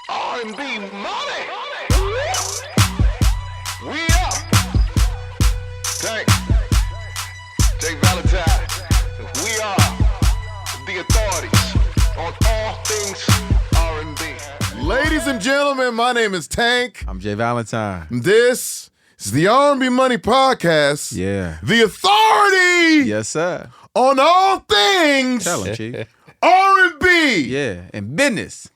R&B money. We up. Tank. J Valentine. We are the authorities on all things R&B. Ladies and gentlemen, my name is Tank. I'm J Valentine. This is the R&B Money Podcast. Yeah. The authority Yes, sir. on all things Tell him, Chief. R&B. Yeah. And business.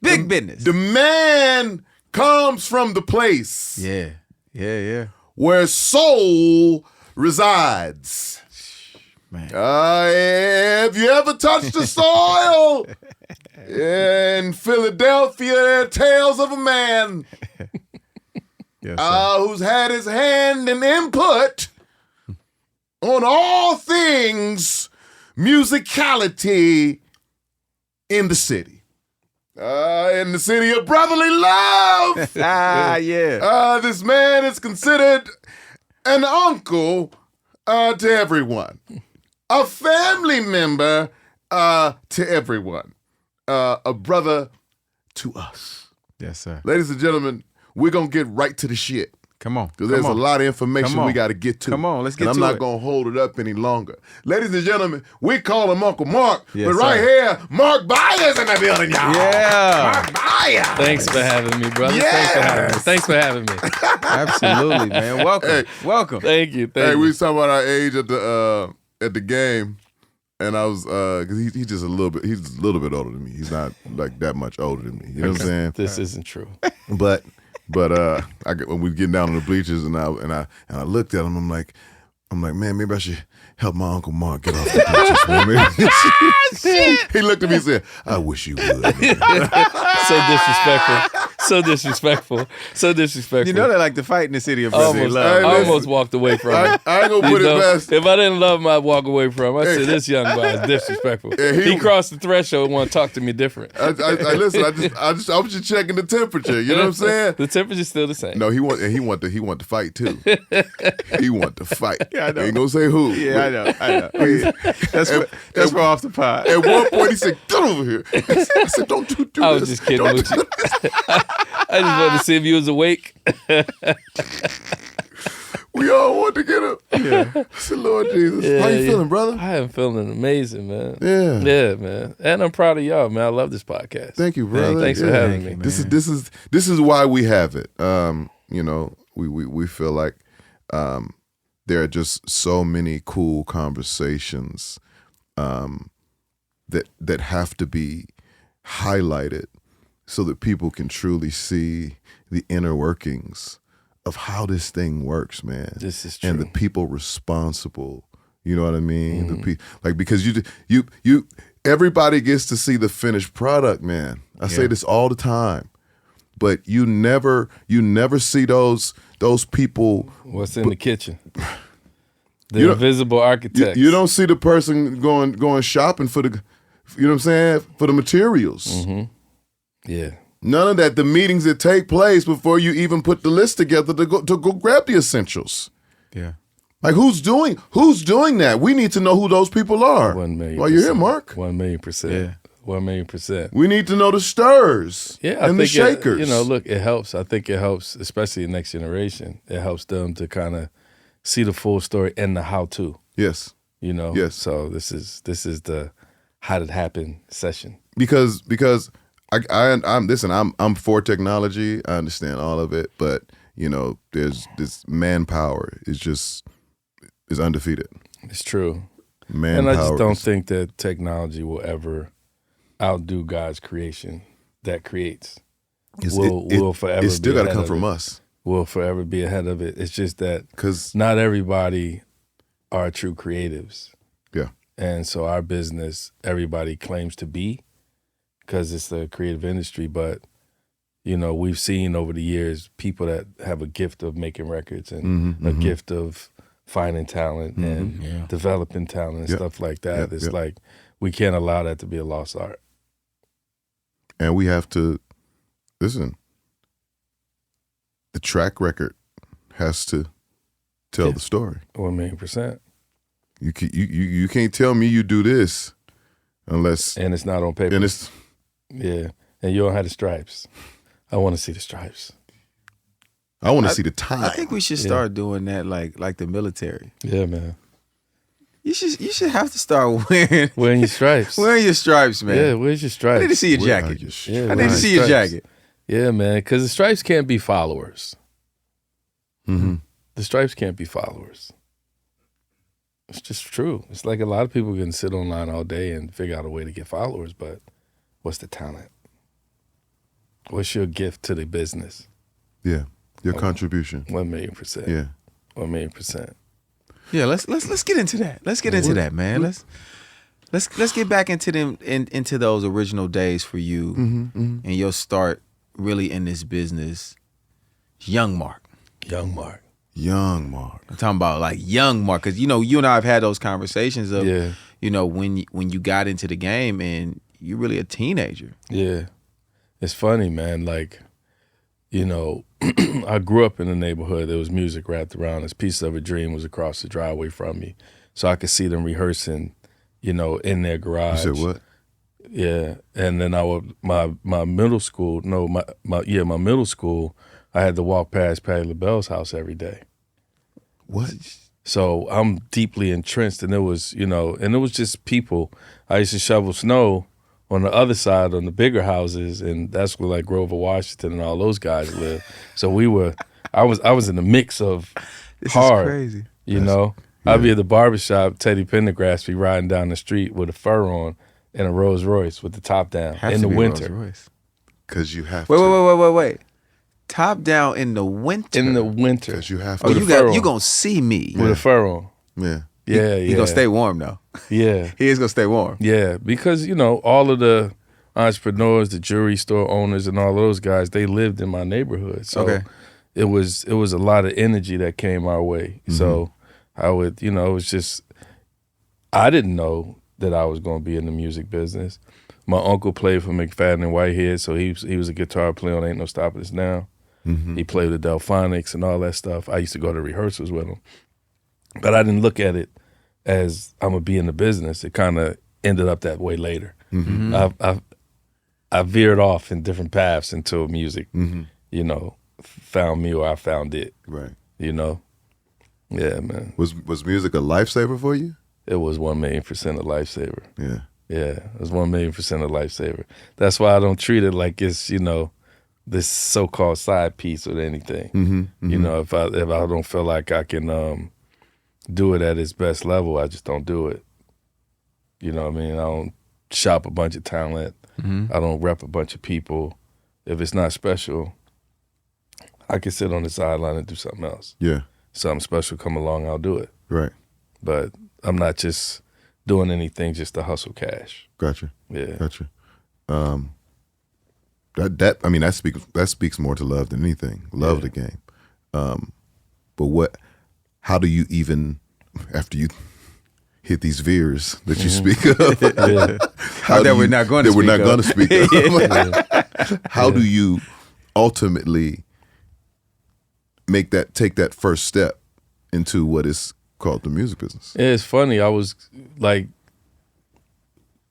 Big business. The man comes from the place Yeah. where soul resides. Man. Have you ever touched the soil? In Philadelphia, there are tales of a man Yes, sir. who's had his hand and input on all things musicality in the city. In the city of brotherly love. Yeah. This man is considered an uncle to everyone, a family member to everyone, a brother to us. Yes, sir. Ladies and gentlemen, we're going to get right to the shit. Come on. Because there's a lot of information Come on. we got to get to. Come on, let's get and to I'm not it. going to hold it up any longer. Ladies and gentlemen, we call him Uncle Mark. Yes, but right sir. here, Marc Byers in the building, y'all. Yeah. Marc Byers. Thanks for having me, brother. Yes. Thanks for having me. Absolutely, man. Welcome. Hey. Welcome. Thank you. Hey, Thank we you. was talking about our age at the game, and I was because he's just a little bit older than me. He's not like that much older than me. You know what I'm saying? This isn't true. But when we get down on the bleachers and I looked at him, I'm like, man, maybe I should help my Uncle Mark get off the bleachers, man. Maybe. He looked at me and said, I wish you would. Man. So disrespectful. You know they like to fight in the city of I brotherly almost, love. Hey, I listen. almost walked away from I it. ain't gonna put You it know, past. if I didn't love him, I'd walk away from him. I said, this young boy is disrespectful. Yeah, he crossed the threshold and want to talk to me different. I listen. I was just checking the temperature. You know what I'm saying? The temperature's still the same. No, he want to fight too. He want to fight. Yeah, I know. Ain't gonna say who. Yeah, I know. That's for off the pod. At one point, he said, "Get over here." I said, "Don't do this." I was just kidding with you. I just wanted to see if you was awake. We all want to get up. Yeah. I said, Lord Jesus, how you feeling, brother? I am feeling amazing, man. Yeah. Yeah, man. And I'm proud of y'all, man. I love this podcast. Thank you, brother. Thanks for Yeah. having me. Thank you, This is why we have it. You know, we feel like there are just so many cool conversations that have to be highlighted so that people can truly see the inner workings of how this thing works, man. This is true. And the people responsible. You know what I mean? Because you everybody gets to see the finished product, man. I say this all the time. But you never see those people. What's in the kitchen? The You don't- invisible architect. You don't see the person going shopping for the, you know what I'm saying, for the materials. Mm-hmm. Yeah. None of that. The meetings that take place before you even put the list together to go grab the essentials. Yeah. Like who's doing that? We need to know who those people are. 1 million. While you're here, Mark. 1,000,000%. Yeah. 1,000,000%. We need to know the stirs Yeah, and the shakers. Look, it helps. I think it helps, especially the next generation. It helps them to kind of see the full story and the how-to. Yes. You know. Yes. So this is the how did it happen session. Because I'm for technology. I understand all of it, but you know, there's this manpower is undefeated. It's true. Manpower. And I just don't is- think that technology will ever outdo God's creation that creates. Will forever It's still be got to ahead come of from it. us. Will forever be ahead of it. It's just that Because not everybody are true creatives. yeah, And so our business, everybody claims to be because it's the creative industry. But, you know, we've seen over the years people that have a gift of making records and a gift of finding talent and developing talent and stuff like that. It's like we can't allow that to be a lost art. and we have to listen. The track record has to tell the story. 1,000,000%. You can't tell me you do this unless And it's not on paper. and it's Yeah. And you don't have the stripes. I want to see the stripes. I want to see the time. I think we should start doing that like the military. Yeah, man. You should have to start wearing your stripes. wearing your stripes, man. Yeah, where's your stripes? I need to see your Where are jacket. your Yeah, I need to see your stripes. jacket. Yeah, man, because the stripes can't be followers. Mm-hmm. The stripes can't be followers. It's just true. It's like a lot of people can sit online all day and figure out a way to get followers, but what's the talent? What's your gift to the business? Yeah, your contribution. 1,000,000%. Yeah. 1,000,000%. Yeah, let's get into that. Let's get into that, man. Let's get back into them into those original days for you and your start really in this business. Young Marc. Young Marc. Young Marc. I'm talking about like young Marc, because you and I have had those conversations of Yeah. when you got into the game and you're really a teenager. Yeah. It's funny, man. Like, I grew up in a neighborhood. There was music wrapped around us. Piece of a Dream was across the driveway from me. So I could see them rehearsing, in their garage. You said what? Yeah. And then my middle school, my middle school, I had to walk past Patti LaBelle's house every day. What? So I'm deeply entrenched, and it was just people. I used to shovel snow on the other side on the bigger houses, and that's where like Grover Washington and all those guys live. So I was in the mix of This hard, is crazy. I'd be at the barbershop, Teddy Pendergrass be riding down the street with a fur on and a Rolls Royce with the top down in the winter. Because you have Wait, to. wait. Top down in the winter. In the winter. Because you have to. Oh, With you a fur you on. gonna see me. With a fur on. Yeah. Yeah, He gonna stay warm though. Yeah. He is gonna stay warm. Yeah, because all of the entrepreneurs, the jewelry store owners, and all those guys, they lived in my neighborhood. So Okay. it was a lot of energy that came our way. So I would, it was just, I didn't know that I was going to be in the music business. My uncle played for McFadden and Whitehead, so he was a guitar player on Ain't No Stopping Us Now. He played with Delphonics and all that stuff. I used to go to rehearsals with him. But I didn't look at it as I'm going to be in the business. It kind of ended up that way later. I veered off in different paths until music, found me or I found it. Right. Yeah, man. Was music a lifesaver for you? It was 1,000,000% a lifesaver. Yeah. Yeah, it was 1,000,000% a lifesaver. That's why I don't treat it like it's, this so-called side piece or anything. If I don't feel like I can do it at its best level, I just don't do it. You know what I mean? I don't shop a bunch of talent. I don't rep a bunch of people. If it's not special, I can sit on the sideline and do something else. Yeah. Something Special come along, I'll do it. Right. But I'm not just doing anything just to hustle cash. Gotcha. Yeah. Gotcha. That speaks more to love than anything. Love the game. But how do you even, after you hit these veers that you speak of, We're not going to speak of. How do you ultimately take that first step into what is called the music business? Yeah, it's funny. I was like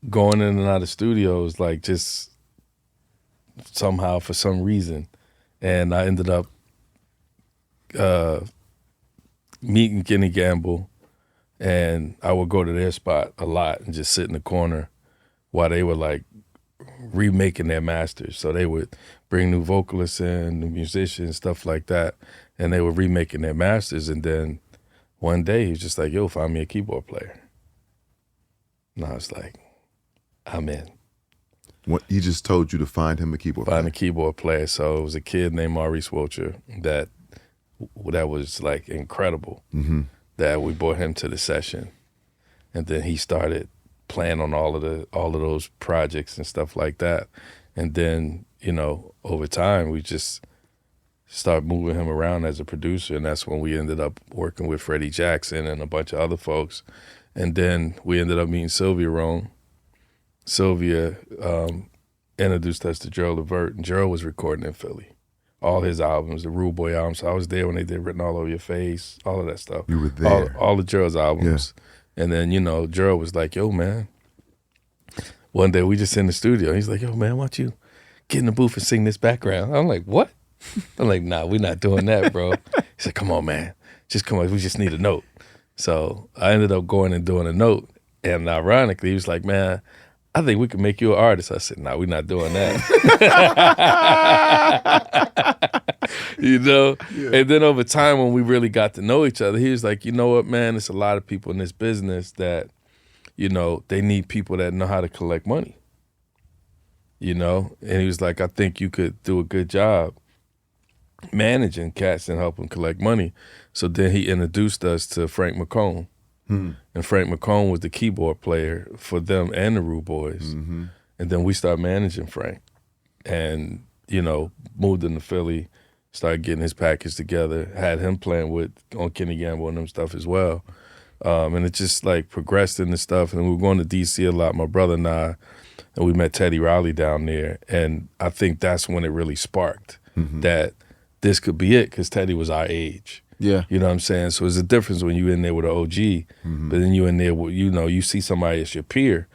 going in and out of studios, like just somehow for some reason, and I ended up meeting Kenny Gamble, and I would go to their spot a lot and just sit in the corner while they were like remaking their masters. So they would bring new vocalists in, new musicians, stuff like that, and they were remaking their masters. And then one day he was just like, "Yo, find me a keyboard player." And I was like, "I'm in." What, he just told you to find him a keyboard Find player? a keyboard player. So it was a kid named Maurice Wilcher that was like incredible. That we brought him to the session, and then he started playing on all of those projects and stuff like that. And then over time we just started moving him around as a producer, and that's when we ended up working with Freddie Jackson and a bunch of other folks. And then we ended up meeting Sylvia Rome. Sylvia introduced us to Gerald Levert, and Gerald was recording in Philly. All his albums, the Rude Boy albums. So I was there when they did Written All Over Your Face, all of that stuff. You were there. All of Gerald's albums. Yeah. And then, Gerald was like, "Yo, man." One day we just in the studio. He's like, "Yo, man, why don't you get in the booth and sing this background. I'm like, what? I'm like, nah, we're not doing that, bro. He said, come on, man. Just come on. We just need a note. So I ended up going and doing a note. And ironically, he was like, man, I think we can make you an artist. I said, nah, we're not doing that. You know? Yeah. And then over time, when we really got to know each other, he was like, you know what, man, there's a lot of people in this business that, you know, they need people that know how to collect money. You know? And he was like, I think you could do a good job managing cats and helping collect money. So then he introduced us to Frank McComb. And Frank McComb was the keyboard player for them and the Rude Boys. And then we started managing Frank and, you know, moved into Philly, started getting his package together, had him playing on Kenny Gamble and them stuff as well. And it just like progressed into stuff. And we were going to DC a lot, my brother and I, and we met Teddy Riley down there. And I think that's when it really sparked that this could be it, because Teddy was our age. Yeah. You know what I'm saying? So there's a difference when you in there with an OG, but then you in there with, you know, you see somebody as your peer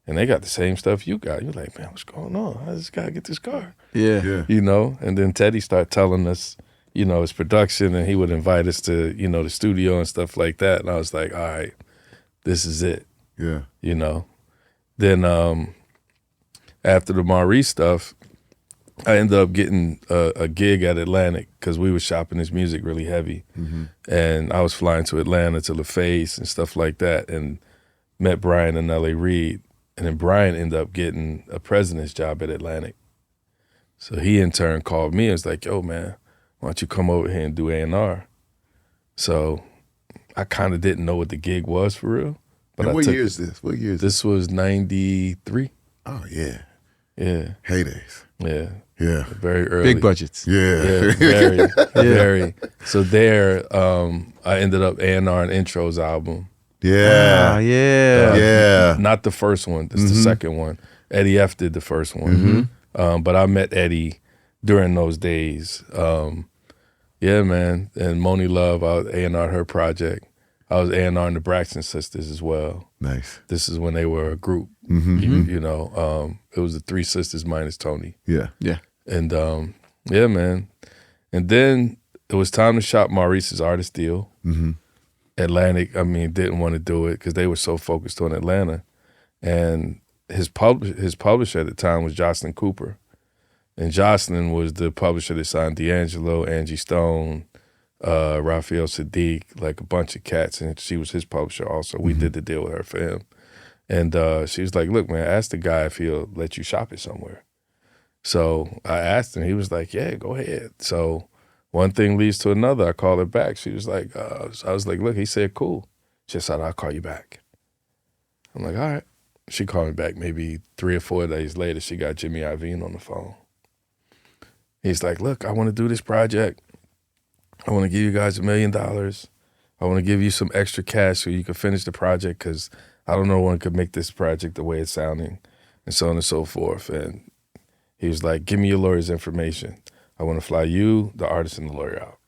and they got the same stuff you got. You're like, man, what's going on? How does this guy get this car? Yeah. You know? And then Teddy started telling us, you know, his production, and he would invite us to, you know, the studio and stuff like that. And I was like, all right, this is it. Yeah. You know? Then after the Maurice stuff, I ended up getting a gig at Atlantic because we were shopping his music really heavy. And I was flying to Atlanta to LaFace and stuff like that, and met Brian and L.A. Reid. And then Brian ended up getting a president's job at Atlantic. So he in turn called me and was like, yo, man, why don't you come over here and do A&R? So I kind of didn't know what the gig was for real. But and what year is this? What year is this? This was 93. Oh, yeah. Yeah. Heydays. Yeah. Yeah. Very early. Big budgets. Yeah. Yeah, very. So there, I ended up A&R an Intros album. Yeah. Yeah. Not the first one. It's the second one. Eddie F did the first one. But I met Eddie during those days. Yeah, man. And Money Love, I was A&R her project. I was A&R in the Braxton Sisters as well. Nice. This is when they were a group. You know, it was the three sisters minus Tony. Yeah. Yeah. And yeah, man. And then it was time to shop Maurice's artist deal. Atlantic, I mean, didn't want to do it because they were so focused on Atlanta. And his publisher at the time was Jocelyn Cooper. And Jocelyn was the publisher that signed D'Angelo, Angie Stone, Raphael Sadiq, like a bunch of cats. And she was his publisher also. We did the deal with her for him. And she was like, look, man, ask the guy if he'll let you shop it somewhere. So I asked him. He was like, yeah, go ahead. So one thing leads to another. I called her back. She was like, I was like, look, he said, cool. She said, I'll call you back. I'm like, all right. She called me back maybe 3 or 4 days later. She got Jimmy Iovine on the phone. He's like, look, I want to do this project. I want to give you guys $1 million. I want to give you some extra cash so you can finish the project because I don't know one could make this project the way it's sounding, and so on and so forth. And he was like, give me your lawyer's information. I want to fly you, the artist, and the lawyer out.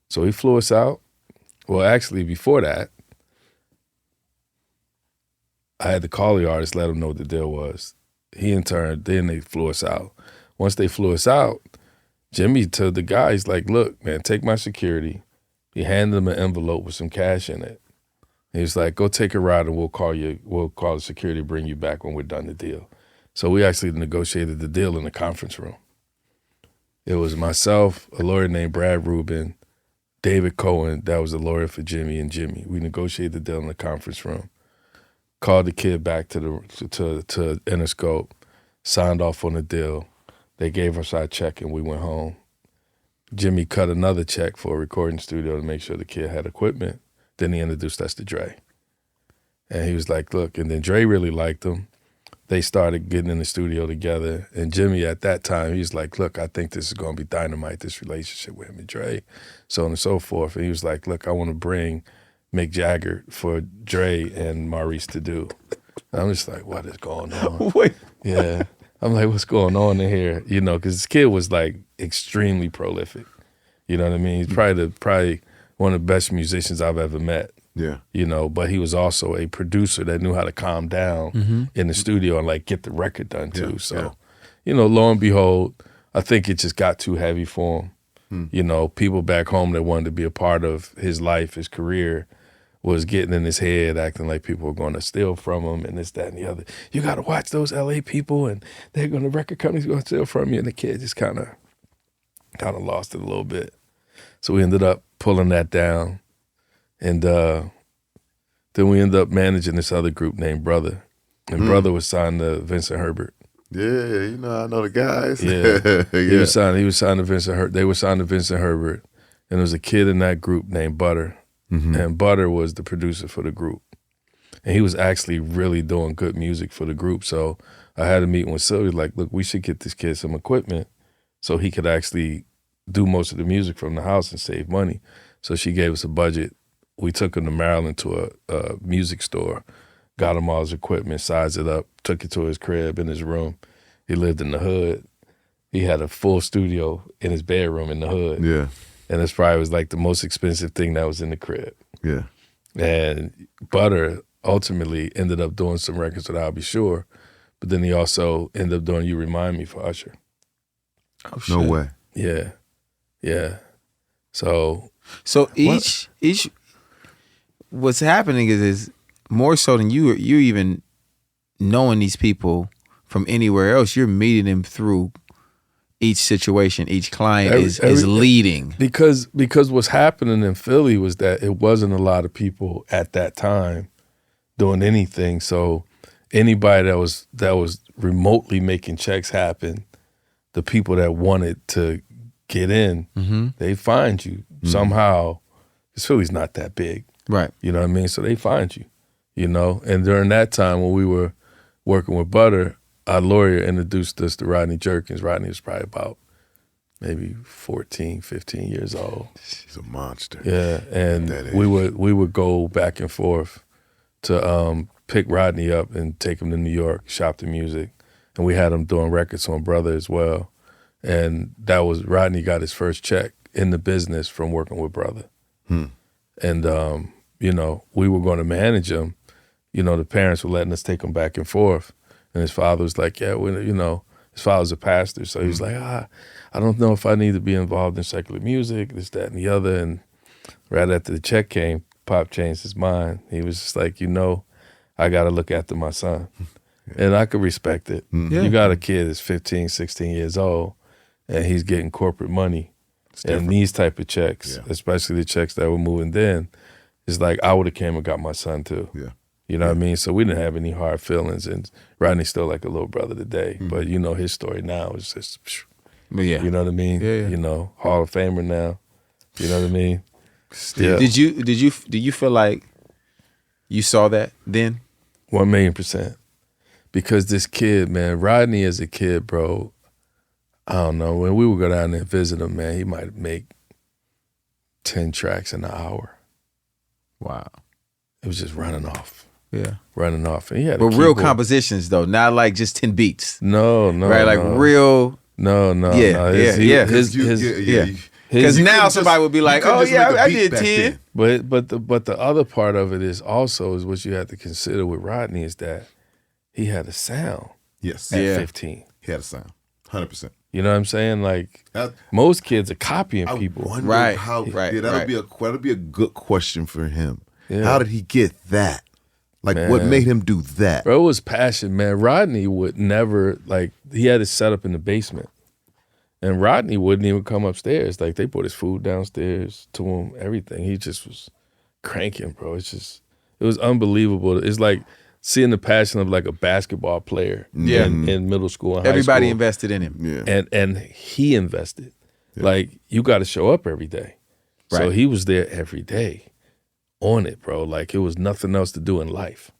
So he flew us out. Well, actually, before that, I had to call the artist, let him know what the deal was. He in turn, then they flew us out. Once they flew us out, Jimmy told the guy, he's like, look, man, take my security. He handed him an envelope with some cash in it. He was like, go take a ride and we'll call the security to bring you back when we're done the deal. So we actually negotiated the deal in the conference room. It was myself, a lawyer named Brad Ruben, David Cohen, that was the lawyer for Jimmy, and Jimmy. We negotiated the deal in the conference room. Called the kid back to Interscope, signed off on the deal. They gave us our check and we went home. Jimmy cut another check for a recording studio to make sure the kid had equipment. Then he introduced us to Dre. And he was like, look, and then Dre really liked him. They started getting in the studio together. And Jimmy at that time, he was like, look, I think this is going to be dynamite, this relationship with him and Dre, so on and so forth. And he was like, look, I want to bring Mick Jagger for Dre and Maurice to do. And I'm just like, what is going on? Wait. Yeah. I'm like, what's going on in here? You know, because this kid was like extremely prolific. You know what I mean? He's probably one of the best musicians I've ever met. Yeah. You know, but he was also a producer that knew how to calm down in the studio and like get the record done too. So lo and behold, I think it just got too heavy for him. People back home that wanted to be a part of his life, his career, was getting in his head, acting like people were going to steal from him and this, that, and the other. You got to watch those LA people, and record companies going to steal from you. And the kid just kind of lost it a little bit. So we ended up pulling that down. And then we ended up managing this other group named Brother. And Brother was signed to Vincent Herbert. Yeah, I know the guys. Yeah. Yeah. He was signed to Vincent Herbert. They were signed to Vincent Herbert. And there was a kid in that group named Butter. And Butter was the producer for the group. And he was actually really doing good music for the group. So I had a meeting with Sylvia, like, look, we should get this kid some equipment so he could actually do most of the music from the house and save money. So she gave us a budget. We took him to Maryland to a music store, got him all his equipment, sized it up, took it to his crib in his room. He lived in the hood. He had a full studio in his bedroom in the hood. Yeah. And this probably was like the most expensive thing that was in the crib. Yeah. And Butter ultimately ended up doing some records with I'll Be Sure, but then he also ended up doing You Remind Me for Usher. Oh, shit. No way. Yeah. Yeah. So each what's happening is more so than you even knowing these people from anywhere else. You're meeting them through each situation. Each client is leading. Because what's happening in Philly was that it wasn't a lot of people at that time doing anything. So anybody that was remotely making checks happen, the people that wanted to get in, they find you somehow. Because Philly's not that big. Right. You know what I mean? So they find you, And during that time when we were working with Butter, our lawyer introduced us to Rodney Jerkins. Rodney was probably about maybe 14, 15 years old. He's a monster. Yeah, and we would go back and forth to pick Rodney up and take him to New York, shop the music. And we had him doing records on Brother as well. And that was, Rodney got his first check in the business from working with Brother. And, we were going to manage him. The parents were letting us take him back and forth. And his father was like, yeah, his father's a pastor. So he was like, I don't know if I need to be involved in secular music, this, that, and the other. And right after the check came, Pop changed his mind. He was just like, I got to look after my son. And I could respect it. Yeah. You got a kid that's 15, 16 years old, and he's getting corporate money. And these type of checks, especially the checks that were moving then, it's like I would have came and got my son too. Yeah. You know what I mean? So we didn't have any hard feelings. And Rodney's still like a little brother today. But his story now is just, Yeah. you know what I mean? Yeah. Hall of Famer now. You know what I mean? Still. Did you feel like you saw that then? 1,000,000%. Because this kid, man, Rodney as a kid, bro, I don't know, when we would go down there and visit him, man, he might make 10 tracks in an hour. Wow. It was just running off. Yeah. Running off. And he had a But real keyboard. compositions though, not like just 10 beats. No. Right? Like no. real. No. Yeah, no. yeah. Yeah. Because You now couldn't somebody would be like, couldn't oh just yeah, make a I beat did back 10. then. But the other part of it is what you have to consider with Rodney is that he had a sound Yes. at Yeah. 15. He had a sound. 100%. You know what I'm saying? Like I- most kids are copying I people. wonder Right. how. Right. Yeah, that'll Right. be a good question for him. Yeah. How did he get that? Like, what Man. made him do that? Bro, it was passion, man. Rodney would never, he had his setup in the basement. And Rodney wouldn't even come upstairs. Like, they put his food downstairs to him, everything. He just was cranking, bro. It was unbelievable. It's like seeing the passion of like a basketball player Yeah. in middle school and high Everybody school. invested in him. Yeah. And he invested. Like, you got to show up every day. So Right. he was there every day on it, bro. Like, it was nothing else to do in life.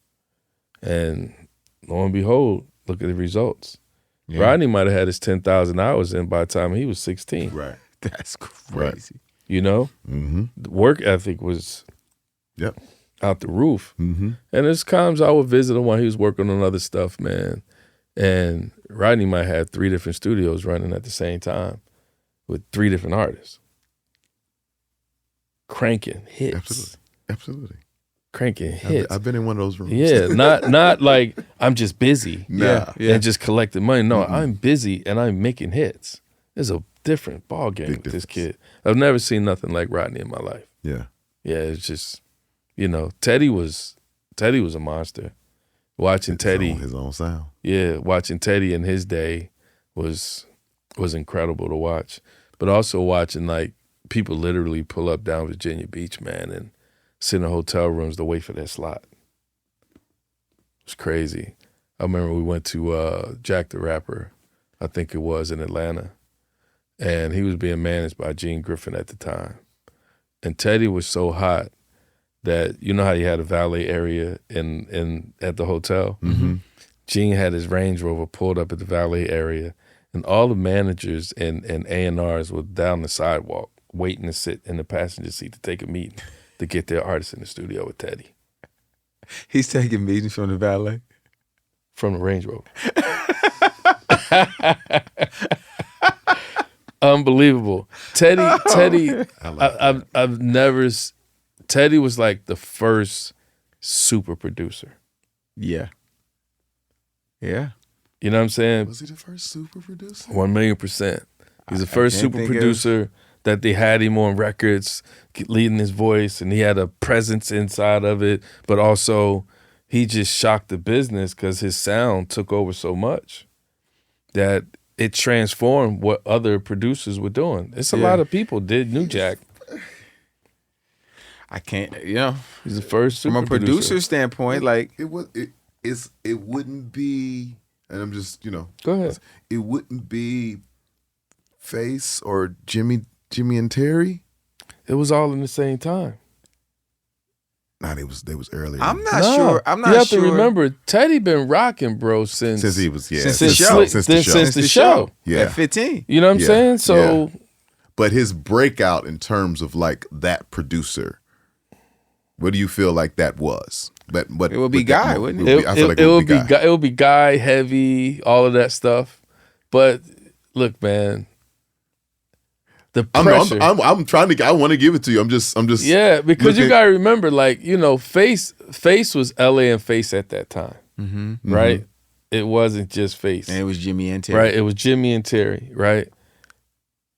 And lo and behold, look at the results. Yeah. Rodney might have had his 10,000 hours in by the time he was 16. Right. That's crazy. You know? Mm-hmm. The work ethic was Yep. out the roof. Mm-hmm. And there's times I would visit him while he was working on other stuff, man. And Rodney might have 3 different studios running at the same time with 3 different artists. Cranking hits. Absolutely. cranking hits. I've been in one of those rooms. Yeah, not like I'm just busy. Nah. And just collecting money. No, I'm busy and I'm making hits. There's a different ball game with this kid. I've never seen nothing like Rodney in my life. Yeah. Yeah, it's just, Teddy was a monster. Watching Teddy, his own sound. Yeah, watching Teddy in his day was incredible to watch. But also watching like people literally pull up down Virginia Beach, man, and sit in hotel rooms to wait for their slot. It's crazy. I remember we went to Jack the Rapper, I think it was, in Atlanta. And he was being managed by Gene Griffin at the time. And Teddy was so hot that, you know how you had a valet area at the hotel? Mm-hmm. Gene had his Range Rover pulled up at the valet area, and all the managers and A&Rs were down the sidewalk waiting to sit in the passenger seat to take a meeting to get their artists in the studio with Teddy. He's taking meetings from the valet? From the Range Rover. Unbelievable. Teddy, I've never, Teddy was like the first super producer. Yeah. Yeah. You know what I'm saying? Was he the first super producer? 1,000,000%. He's the first super producer that they had him on records, leading his voice, and he had a presence inside of it, but also he just shocked the business because his sound took over so much that it transformed what other producers were doing. It's a lot of people did New Jack. I can't, He's the first super from a producer standpoint, like it wouldn't be, and I'm just, Go ahead. It wouldn't be Face or Jimmy and Terry. It was all in the same time. Nah, they was earlier. I'm not sure. I'm not sure. You have sure. to remember, Teddy been rocking, bro, since he was since the show. Since the show. Yeah. At 15. You know what I'm saying? So, but his breakout in terms of like that producer, what do you feel like that was? But it would be Guy, wouldn't it? I feel like it would be Guy. It would be Guy, Heavy, all of that stuff. But look, man, the pressure. I'm trying to. I want to give it to you. I'm just. Yeah, because you gotta remember, like, Face was LA and Face at that time, right? It wasn't just Face, and it was Jimmy and Terry, right? It was Jimmy and Terry, right?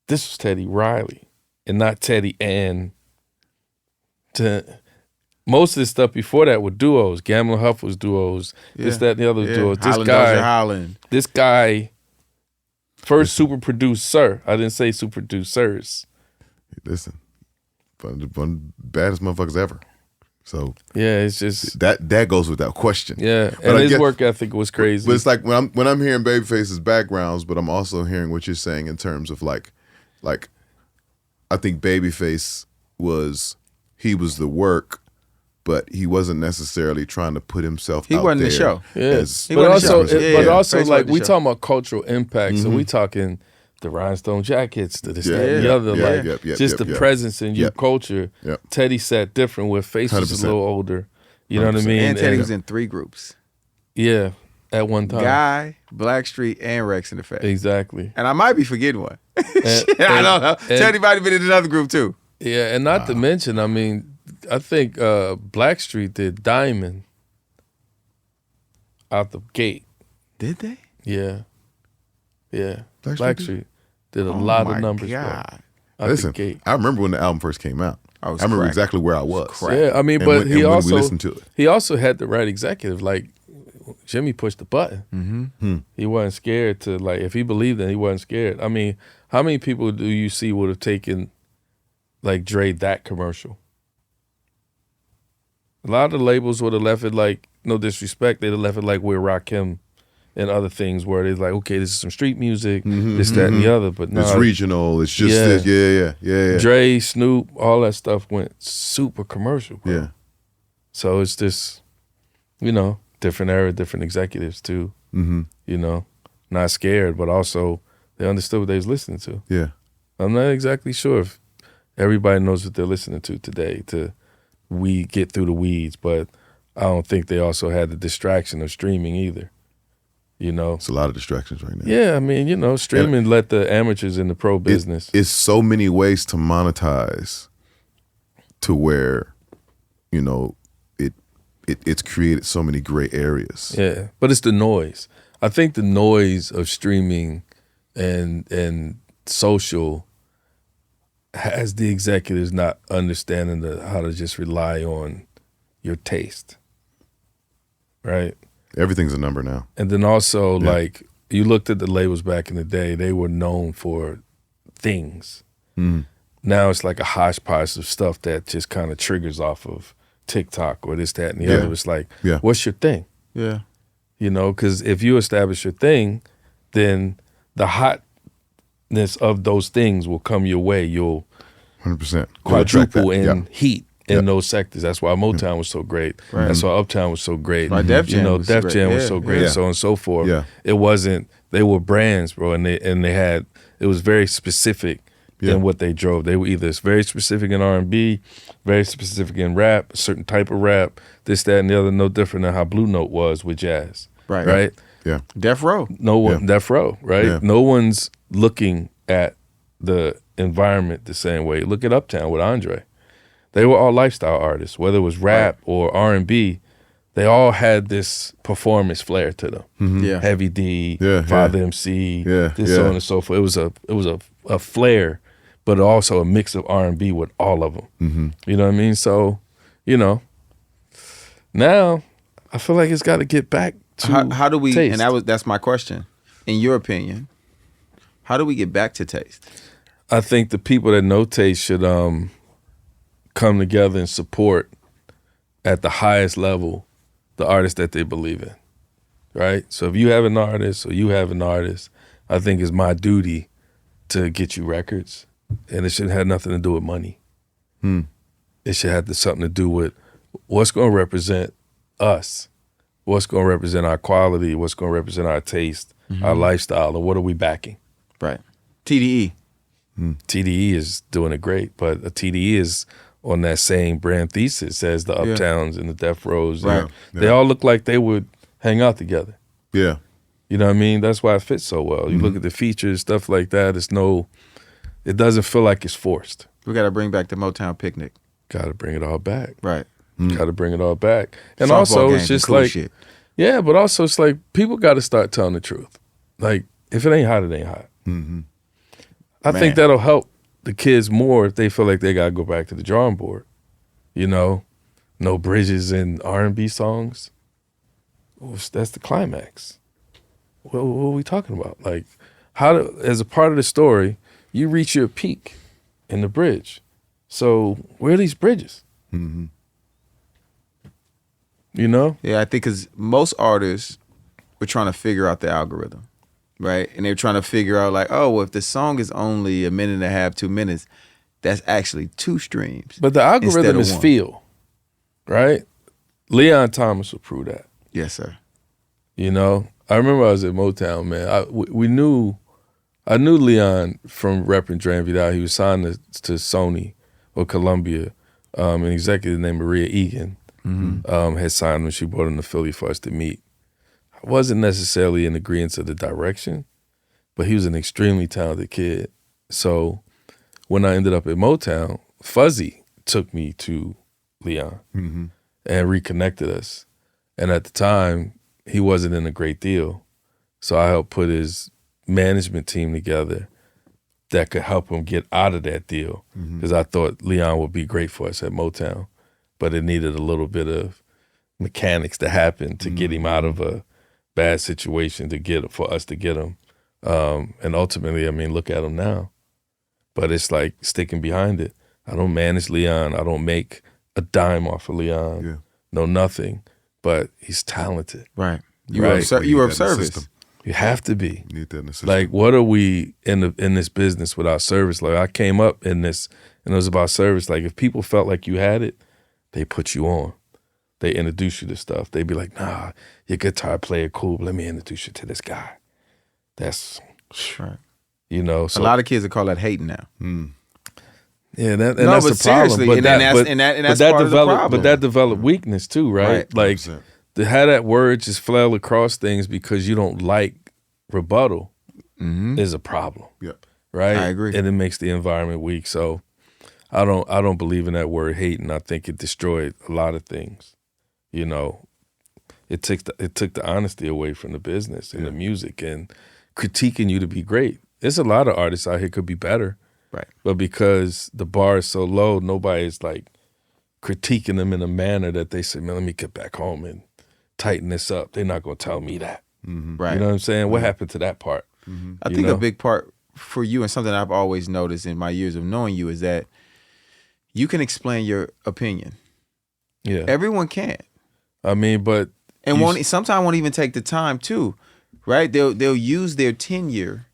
This was Teddy Riley, and not Teddy and. Most of the stuff before that were duos. Gamble and Huff was duos. This, that, and the other duos. This guy. First super producer. I didn't say super producers. Listen, one of the baddest motherfuckers ever. So yeah, it's just that goes without question. Yeah, but and his work ethic was crazy. But it's like when I'm hearing Babyface's backgrounds, but I'm also hearing what you're saying in terms of like I think Babyface was the work. But he wasn't necessarily trying to put himself out there. He wasn't the show. Yeah. But also like we talking about cultural impact. So we talking the rhinestone jackets, to this, that, and the other. The presence in your culture. Yep. Teddy sat different where Face was a little older. You know what I mean? And Teddy was in 3 groups. Yeah, at one time. Guy, Blackstreet, and Rex in Effect. Exactly. And I might be forgetting one. I don't know. Teddy might have been in another group too. Yeah, and not to mention, I mean, I think Blackstreet did Diamond out the gate. Did they? Yeah. Blackstreet did a lot of numbers. God. Listen, I remember when the album first came out. I remember exactly where I was. Yeah, I mean, but he also we listened to it. He also had the right executive. Like Jimmy pushed the button. Mm-hmm. He wasn't scared to, like, if he believed in it, he wasn't scared. I mean, how many people do you see would have taken like Dre that commercial? A lot of the labels would have left it like, no disrespect, they'd have left it like we're Rakim and other things where they're like, okay, this is some street music, this, that, and the other. But no, it's regional. It's just this. Yeah. Dre, Snoop, all that stuff went super commercial, bro. Yeah. So it's just, different era, different executives too. Not scared, but also they understood what they was listening to. Yeah. I'm not exactly sure if everybody knows what they're listening to today we get through the weeds, but I don't think they also had the distraction of streaming either. It's a lot of distractions right now. Yeah, I mean, streaming let the amateurs in the pro business. It's so many ways to monetize to where, it it's created so many gray areas. Yeah, but it's the noise. I think the noise of streaming and social has the executives not understanding how to just rely on your taste, right? Everything's a number now. And then also, like, you looked at the labels back in the day, they were known for things. Now it's like a hodgepodge of stuff that just kind of triggers off of TikTok or this, that, and the other. It's like, what's your thing? Yeah. You know, because if you establish your thing, then the hotness of those things will come your way. You'll 100% quadruple in heat in those sectors. That's why Motown was so great. Right. That's why Uptown was so great. Why Def Jam was Def great. Jam was Yeah, so great, yeah. so on and so forth. Yeah. It wasn't, they were brands, bro, and they had, it was very specific in what they drove. They were either very specific in R&B, very specific in rap, a certain type of rap, this, that, and the other, no different than how Blue Note was with jazz. Right. Right? Yeah. Death Row. No one, Death Row, right? Yeah. No one's looking at the environment the same way. Look at Uptown with Andre. They were all lifestyle artists, whether it was rap or R&B. They all had this performance flair to them. Yeah. Heavy D, Yeah, Father MC, Yeah, this yeah. so on and so forth. It was a flair, but also a mix of R&B with all of them. You know what I mean? So, you know, now I feel like it's got to get back to How do we? taste. And that's my question. In your opinion, how do we get back to taste? I think the people that know taste should come together and support at the highest level the artist that they believe in, right? So if you have an artist or you have an artist, I think it's my duty to get you records, and it shouldn't have nothing to do with money. It should have something to do with what's going to represent us, what's going to represent our quality, what's going to represent our taste, our lifestyle, and what are we backing? Right. TDE. TDE is doing it great, but a TDE is on that same brand thesis as the Uptowns and the Death Rows. Right. They all look like they would hang out together. Yeah. You know what I mean? That's why it fits so well. You look at the features, stuff like that. It doesn't feel like it's forced. We got to bring back the Motown picnic. Got to bring it all back. Right. Got to bring it all back. And Softball also, games it's and just cool like, shit. yeah, but also it's like people got to start telling the truth. Like, if it ain't hot, it ain't hot. I think that'll help the kids more if they feel like they got to go back to the drawing board. You know, no bridges in R&B songs. That's the climax. What are we talking about? Like, as a part of the story, you reach your peak in the bridge. So where are these bridges? You know? Yeah, I think because most artists were trying to figure out the algorithm, right? And they're trying to figure out like, oh, well, if the song is only a minute and a half, 2 minutes, that's actually 2 streams. But the instead algorithm of is 1. feel, right? Leon Thomas will prove that. Yes, sir. You know, I remember I was at Motown, man. I knew Leon from repping Dre and Vidal. He was signed to Sony or Columbia. An executive named Maria Egan had signed when she brought him to Philly for us to meet. I wasn't necessarily in agreement to the direction, but he was an extremely talented kid. So when I ended up at Motown, Fuzzy took me to Leon and reconnected us. And at the time, he wasn't in a great deal. So I helped put his management team together that could help him get out of that deal. Because I thought Leon would be great for us at Motown, but it needed a little bit of mechanics to happen to get him out of a bad situation for us to get him. And ultimately, I mean, look at him now. But it's like sticking behind it. I don't manage Leon. I don't make a dime off of Leon. Yeah. No, nothing. But he's talented. Right. You Right. were you were of Need that in the service. system. You have to be. Need that in the system. Like, what are we in this business without service? Like, I came up in this, and it was about service. Like, if people felt like you had it, they put you on. They introduce you to stuff. They'd be like, nah, your guitar player cool, but let me introduce you to this guy. That's, Right. you know. So A lot of kids would call that hating now. yeah, and No, that's but the problem. seriously, But and that, that's- but, and that- and but that's that part of the developed, problem. but that developed weakness too, right? Right. Like 100%. to have that word just flail across things because you don't like rebuttal is a problem. Yep. Right? I agree. And it makes the environment weak. So I don't believe in that word hate, and I think it destroyed a lot of things. you know, it took the honesty away from the business and the music and critiquing you to be great. There's a lot of artists out here could be better. Right. But because the bar is so low, nobody's like critiquing them in a manner that they say, man, let me get back home and tighten this up. They're not going to tell me that. Right. You know what I'm saying? What happened to that part? I think a big part for you, and something I've always noticed in my years of knowing you, is that you can explain your opinion. Yeah. Everyone can. I mean, but and sometimes won't even take the time to, right? They'll use their tenure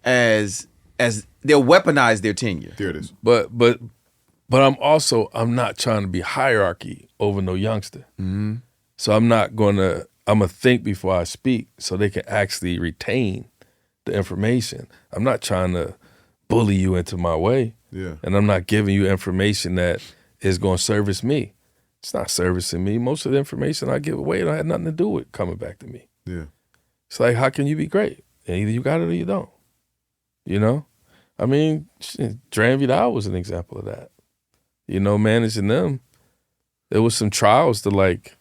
as they'll weaponize their tenure. There it is. But I'm not trying to be hierarchy over no youngster. So I'm gonna think before I speak so they can actually retain the information. I'm not trying to bully you into my way. Yeah. And I'm not giving you information that is going to service me. It's not servicing me. Most of the information I give away don't have nothing to do with coming back to me. Yeah. It's like, how can you be great? And either you got it or you don't. You know? I mean, Dre and Vidal was an example of that. You know, managing them, there was some trials to like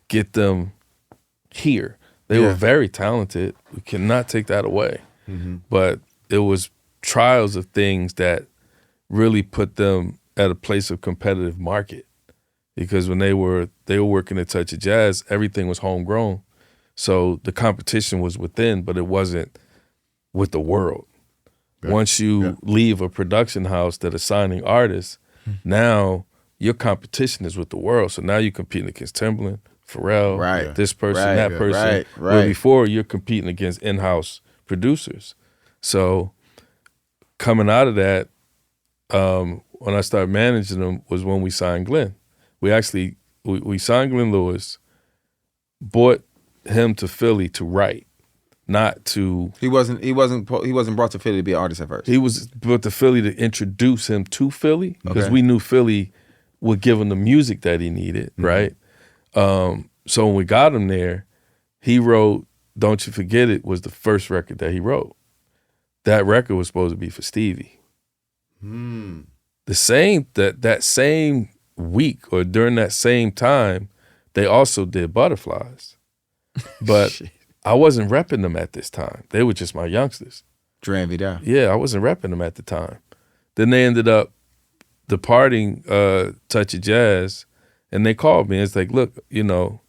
get them here. They were very talented. We cannot take that away. But it was trials of things that really put them at a place of competitive market. Because when they were working at Touch of Jazz, everything was homegrown. So the competition was within, but it wasn't with the world. Right. Once you leave a production house that is signing artists, now your competition is with the world. So now you're competing against Timbaland, Pharrell, this person, that person. Right. Where before you're competing against in-house producers. So coming out of that, when I started managing them was when we signed Glenn. We signed Glenn Lewis, brought him to Philly to write, not to. He wasn't brought to Philly to be an artist at first. He was brought to Philly to introduce him to Philly because we knew Philly would give him the music that he needed, right? So when we got him there, he wrote "Don't You Forget It" was the first record that he wrote. That record was supposed to be for Stevie. The same that same week or during that same time, they also did Butterflies. But I wasn't repping them at this time. They were just my youngsters. Dre and Vidal. Yeah, I wasn't repping them at the time. Then they ended up departing Touch of Jazz, and they called me. It's like, look, you know,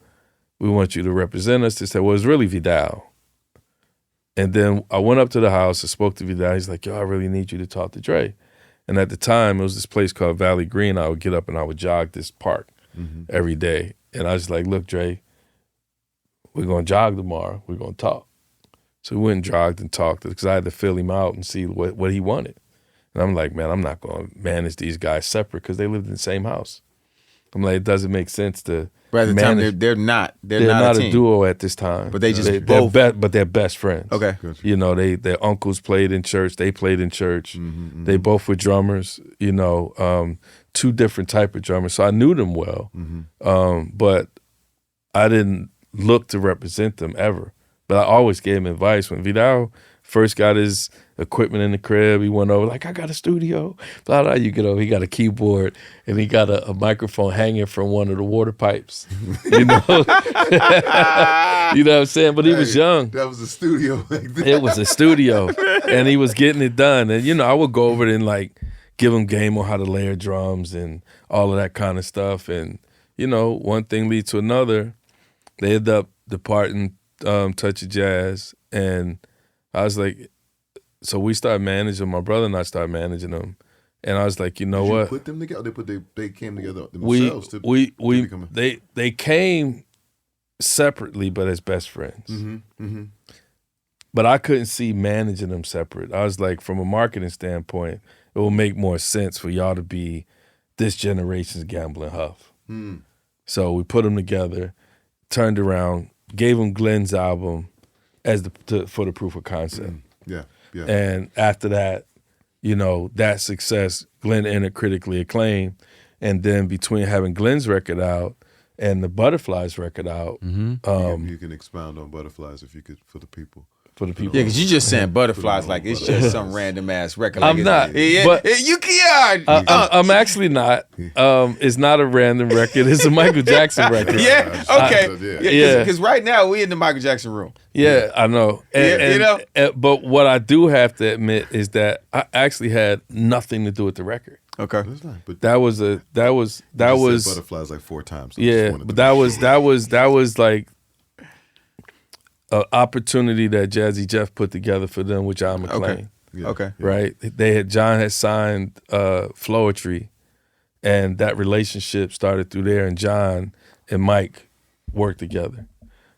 we want you to represent us. They said, well, it's really Vidal. And then I went up to the house and spoke to Vidal. He's like, yo, I really need you to talk to Dre. And at the time, it was this place called Valley Green. I would get up and I would jog this park every day. And I was like, look, Dre, we're going to jog tomorrow. We're going to talk. So we went and jogged and talked because I had to fill him out and see what he wanted. And I'm like, man, I'm not going to manage these guys separate because they lived in the same house. I'm like, it doesn't make sense to But at the manage. time, they're not They're a team. duo at this time. But they just both. But they're best friends. Okay. You know, their uncles played in church. They played in church. They both were drummers. You know, two different type of drummers. So I knew them well. But I didn't look to represent them ever. But I always gave him advice. When Vidal first got his equipment in the crib, he went over like, I got a studio. Blah, blah. You get over, he got a keyboard and he got a microphone hanging from one of the water pipes. You know? You know what I'm saying? But he was young. That was a studio back then. It was a studio. And he was getting it done. And, you know, I would go over there and like give him game on how to layer drums and all of that kind of stuff. And, you know, one thing leads to another. They ended up departing Touch of Jazz. And I was like, so we started managing. My brother and I started managing them, and I was like, you know what? Put them together. They came together themselves. They came separately, but as best friends. But I couldn't see managing them separate. I was like, from a marketing standpoint, it will make more sense for y'all to be this generation's Gamble and Huff. So we put them together, turned around, gave them Glenn's album as for the proof of concept. Yeah. And after that, you know, that success, Glenn entered critically acclaimed. And then between having Glenn's record out and the Butterflies record out. You can expound on Butterflies if you could for the people. for the people. Yeah, because you just saying butterflies like it's just some random ass record. Like I'm not, Yeah, but you can. I'm actually not. It's not a random record. It's a Michael Jackson record. Yeah. Okay. Yeah. Because right now we in the Michael Jackson room. Yeah, I know. But what I do have to admit is that I actually had nothing to do with the record. Okay. But That was you said butterflies like 4 times. So I just yeah. wanted But to that was like an opportunity that Jazzy Jeff put together for them, which I'm acclaim. Yeah. Okay. Right? John had signed Floetry, and that relationship started through there, and John and Mike worked together.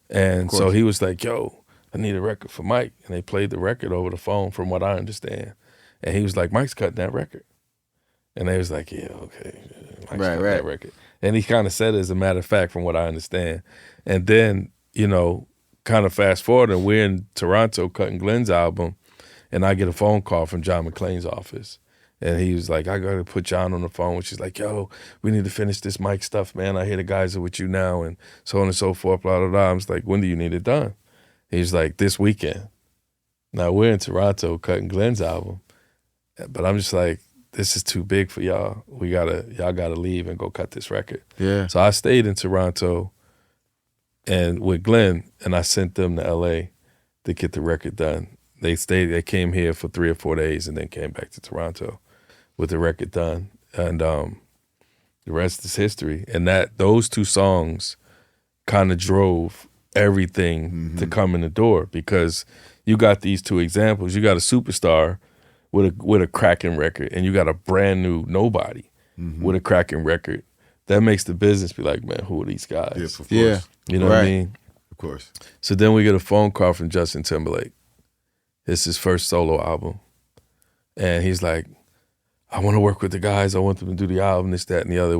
And so he was like, yo, I need a record for Mike. And they played the record over the phone from what I understand. And he was like, Mike's cutting that record. And they was like, yeah, okay. Mike's cutting that record. And he kind of said it as a matter of fact from what I understand. And then, kind of fast forward, and we're in Toronto cutting Glenn's album, and I get a phone call from John McClane's office. And he was like, I got to put John on the phone. She's like, yo, we need to finish this Mike stuff, man. I hear the guys are with you now, and so on and so forth, blah, blah, blah. I was like, when do you need it done? He's like, this weekend. Now, we're in Toronto cutting Glenn's album, but I'm just like, this is too big for y'all. Y'all got to leave and go cut this record. Yeah. So I stayed in Toronto and with Glenn, and I sent them to LA to get the record done. They came here for 3 or 4 days and then came back to Toronto with the record done. And the rest is history. And those 2 songs kind of drove everything to come in the door, because you got these 2 examples. You got a superstar with a cracking record, and you got a brand new nobody with a cracking record. That makes the business be like, man, who are these guys? Yes, of course. Yeah. You know what I mean? Of course. So then we get a phone call from Justin Timberlake. It's his first solo album. And he's like, I want to work with the guys. I want them to do the album, this, that, and the other.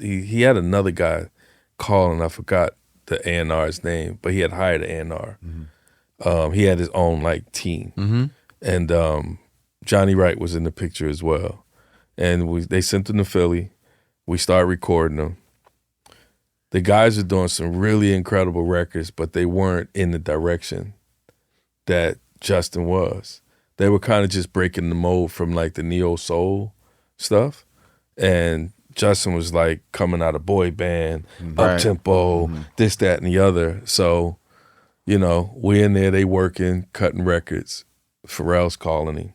He had another guy call, and I forgot the A&R's name, but he had hired an A&R. He had his own team. And Johnny Wright was in the picture as well. And they sent him to Philly. We started recording them. The guys are doing some really incredible records, but they weren't in the direction that Justin was. They were kind of just breaking the mold from the neo soul stuff. And Justin was coming out of boy band, up tempo, this, that, and the other. So, we in there, they working, cutting records. Pharrell's calling him.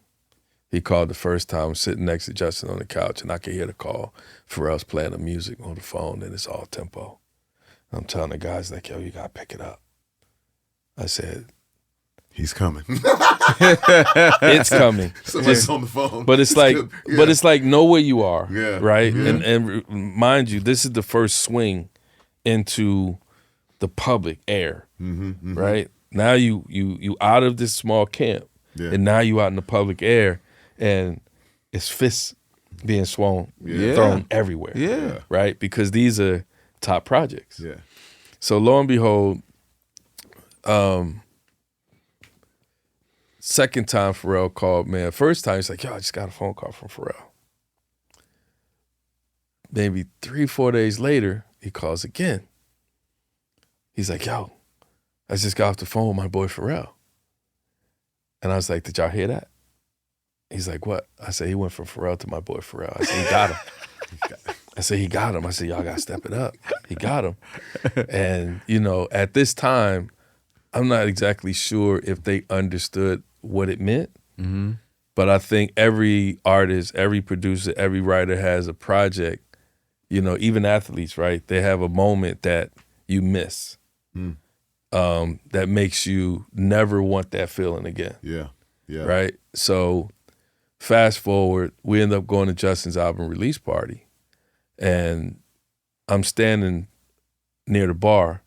He called the first time, sitting next to Justin on the couch, and I could hear the call. Pharrell's playing the music on the phone, and it's all tempo. I'm telling the guys, yo, you got to pick it up. I said, he's coming. it's coming. Somebody's on the phone. But it's but it's know where you are, right? Yeah. And mind you, this is the first swing into the public air, right? Now you out of this small camp, and now you out in the public air, and it's fists being thrown everywhere, right? Because these are top projects. Yeah. So lo and behold, second time Pharrell called, man. First time he's like, yo, I just got a phone call from Pharrell. Maybe 3-4 days later, he calls again. He's like, yo, I just got off the phone with my boy Pharrell. And I was like, did y'all hear that? He's like, what? I said, he went from Pharrell to my boy Pharrell. I said, he got him. I said, he got him. I said, y'all got to step it up. He got him. And, at this time, I'm not exactly sure if they understood what it meant. But I think every artist, every producer, every writer has a project, even athletes, right? They have a moment that you miss that makes you never want that feeling again. Yeah. Right? So fast forward, we end up going to Justin's album release party. And I'm standing near the bar,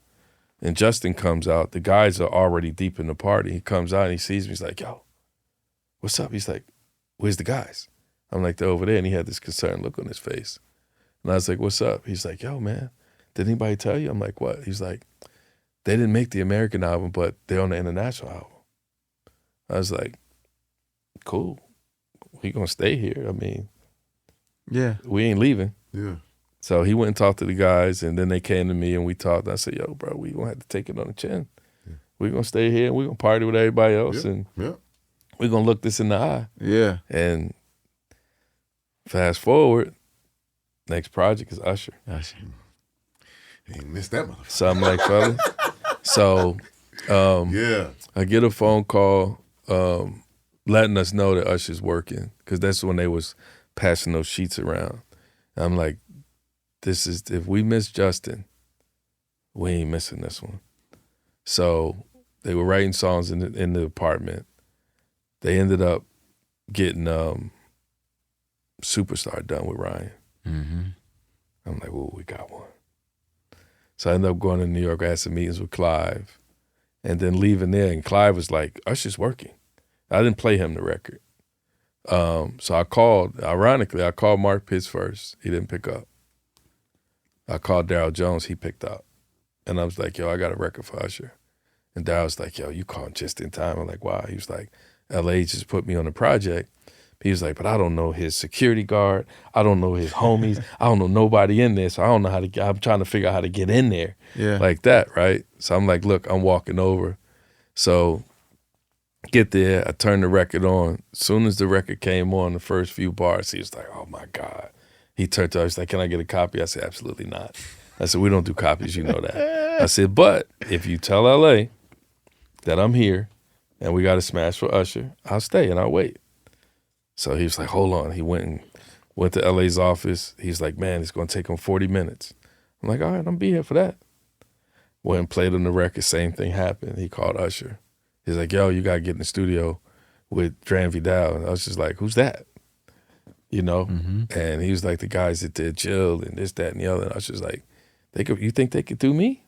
and Justin comes out. The guys are already deep in the party. He comes out and he sees me. He's like, yo, what's up? He's like, where's the guys? I'm like, they're over there. And he had this concerned look on his face. And I was like, what's up? He's like, yo, man, did anybody tell you? I'm like, what? He's like, they didn't make the American album, but they're on the international album. I was like, cool. We gonna stay here. I mean, we ain't leaving. Yeah. So he went and talked to the guys, and then they came to me and we talked. I said, yo, bro, we gonna have to take it on the chin. We're gonna stay here and we're gonna party with everybody else, and Yeah. we're gonna look this in the eye. Yeah. And fast forward, next project is Usher. Ain't missed that motherfucker. So I'm like, fella. So Yeah. I get a phone call letting us know that Usher's working, because that's when they was passing those sheets around. And I'm like, if we miss Justin, we ain't missing this one. So they were writing songs in the apartment. They ended up getting Superstar done with Ryan. Mm-hmm. I'm like, well, we got one. So I ended up going to New York, I had some meetings with Clive, and then leaving there, and Clive was like, Usher's working. I didn't play him the record. So I called Marc Byers first. He didn't pick up. I called Daryl Jones, he picked up. And I was like, yo, I got a record for Usher. And Daryl was like, yo, you called just in time. I'm like, wow. He was like, LA just put me on the project. He was like, but I don't know his security guard. I don't know his homies. I don't know nobody in there. So I don't know I'm trying to figure out how to get in there. Yeah. Like that, right? So I'm like, look, I'm walking over. So get there, I turned the record on. As soon as the record came on, the first few bars, he was like, oh my God. He turned to us, like, can I get a copy? I said, absolutely not. I said, we don't do copies, you know that. I said, but if you tell LA that I'm here and we got a smash for Usher, I'll stay and I'll wait. So he was like, hold on. He went to LA's office. He's like, man, it's going to take him 40 minutes. I'm like, all right, I'll be here for that. Went and played on the record, same thing happened. He called Usher. He's like, yo, you got to get in the studio with Dre and Vidal. And I was just like, who's that? You know? Mm-hmm. And he was like, the guys that did Jill and this, that, and the other. And I was just like, you think they could do me?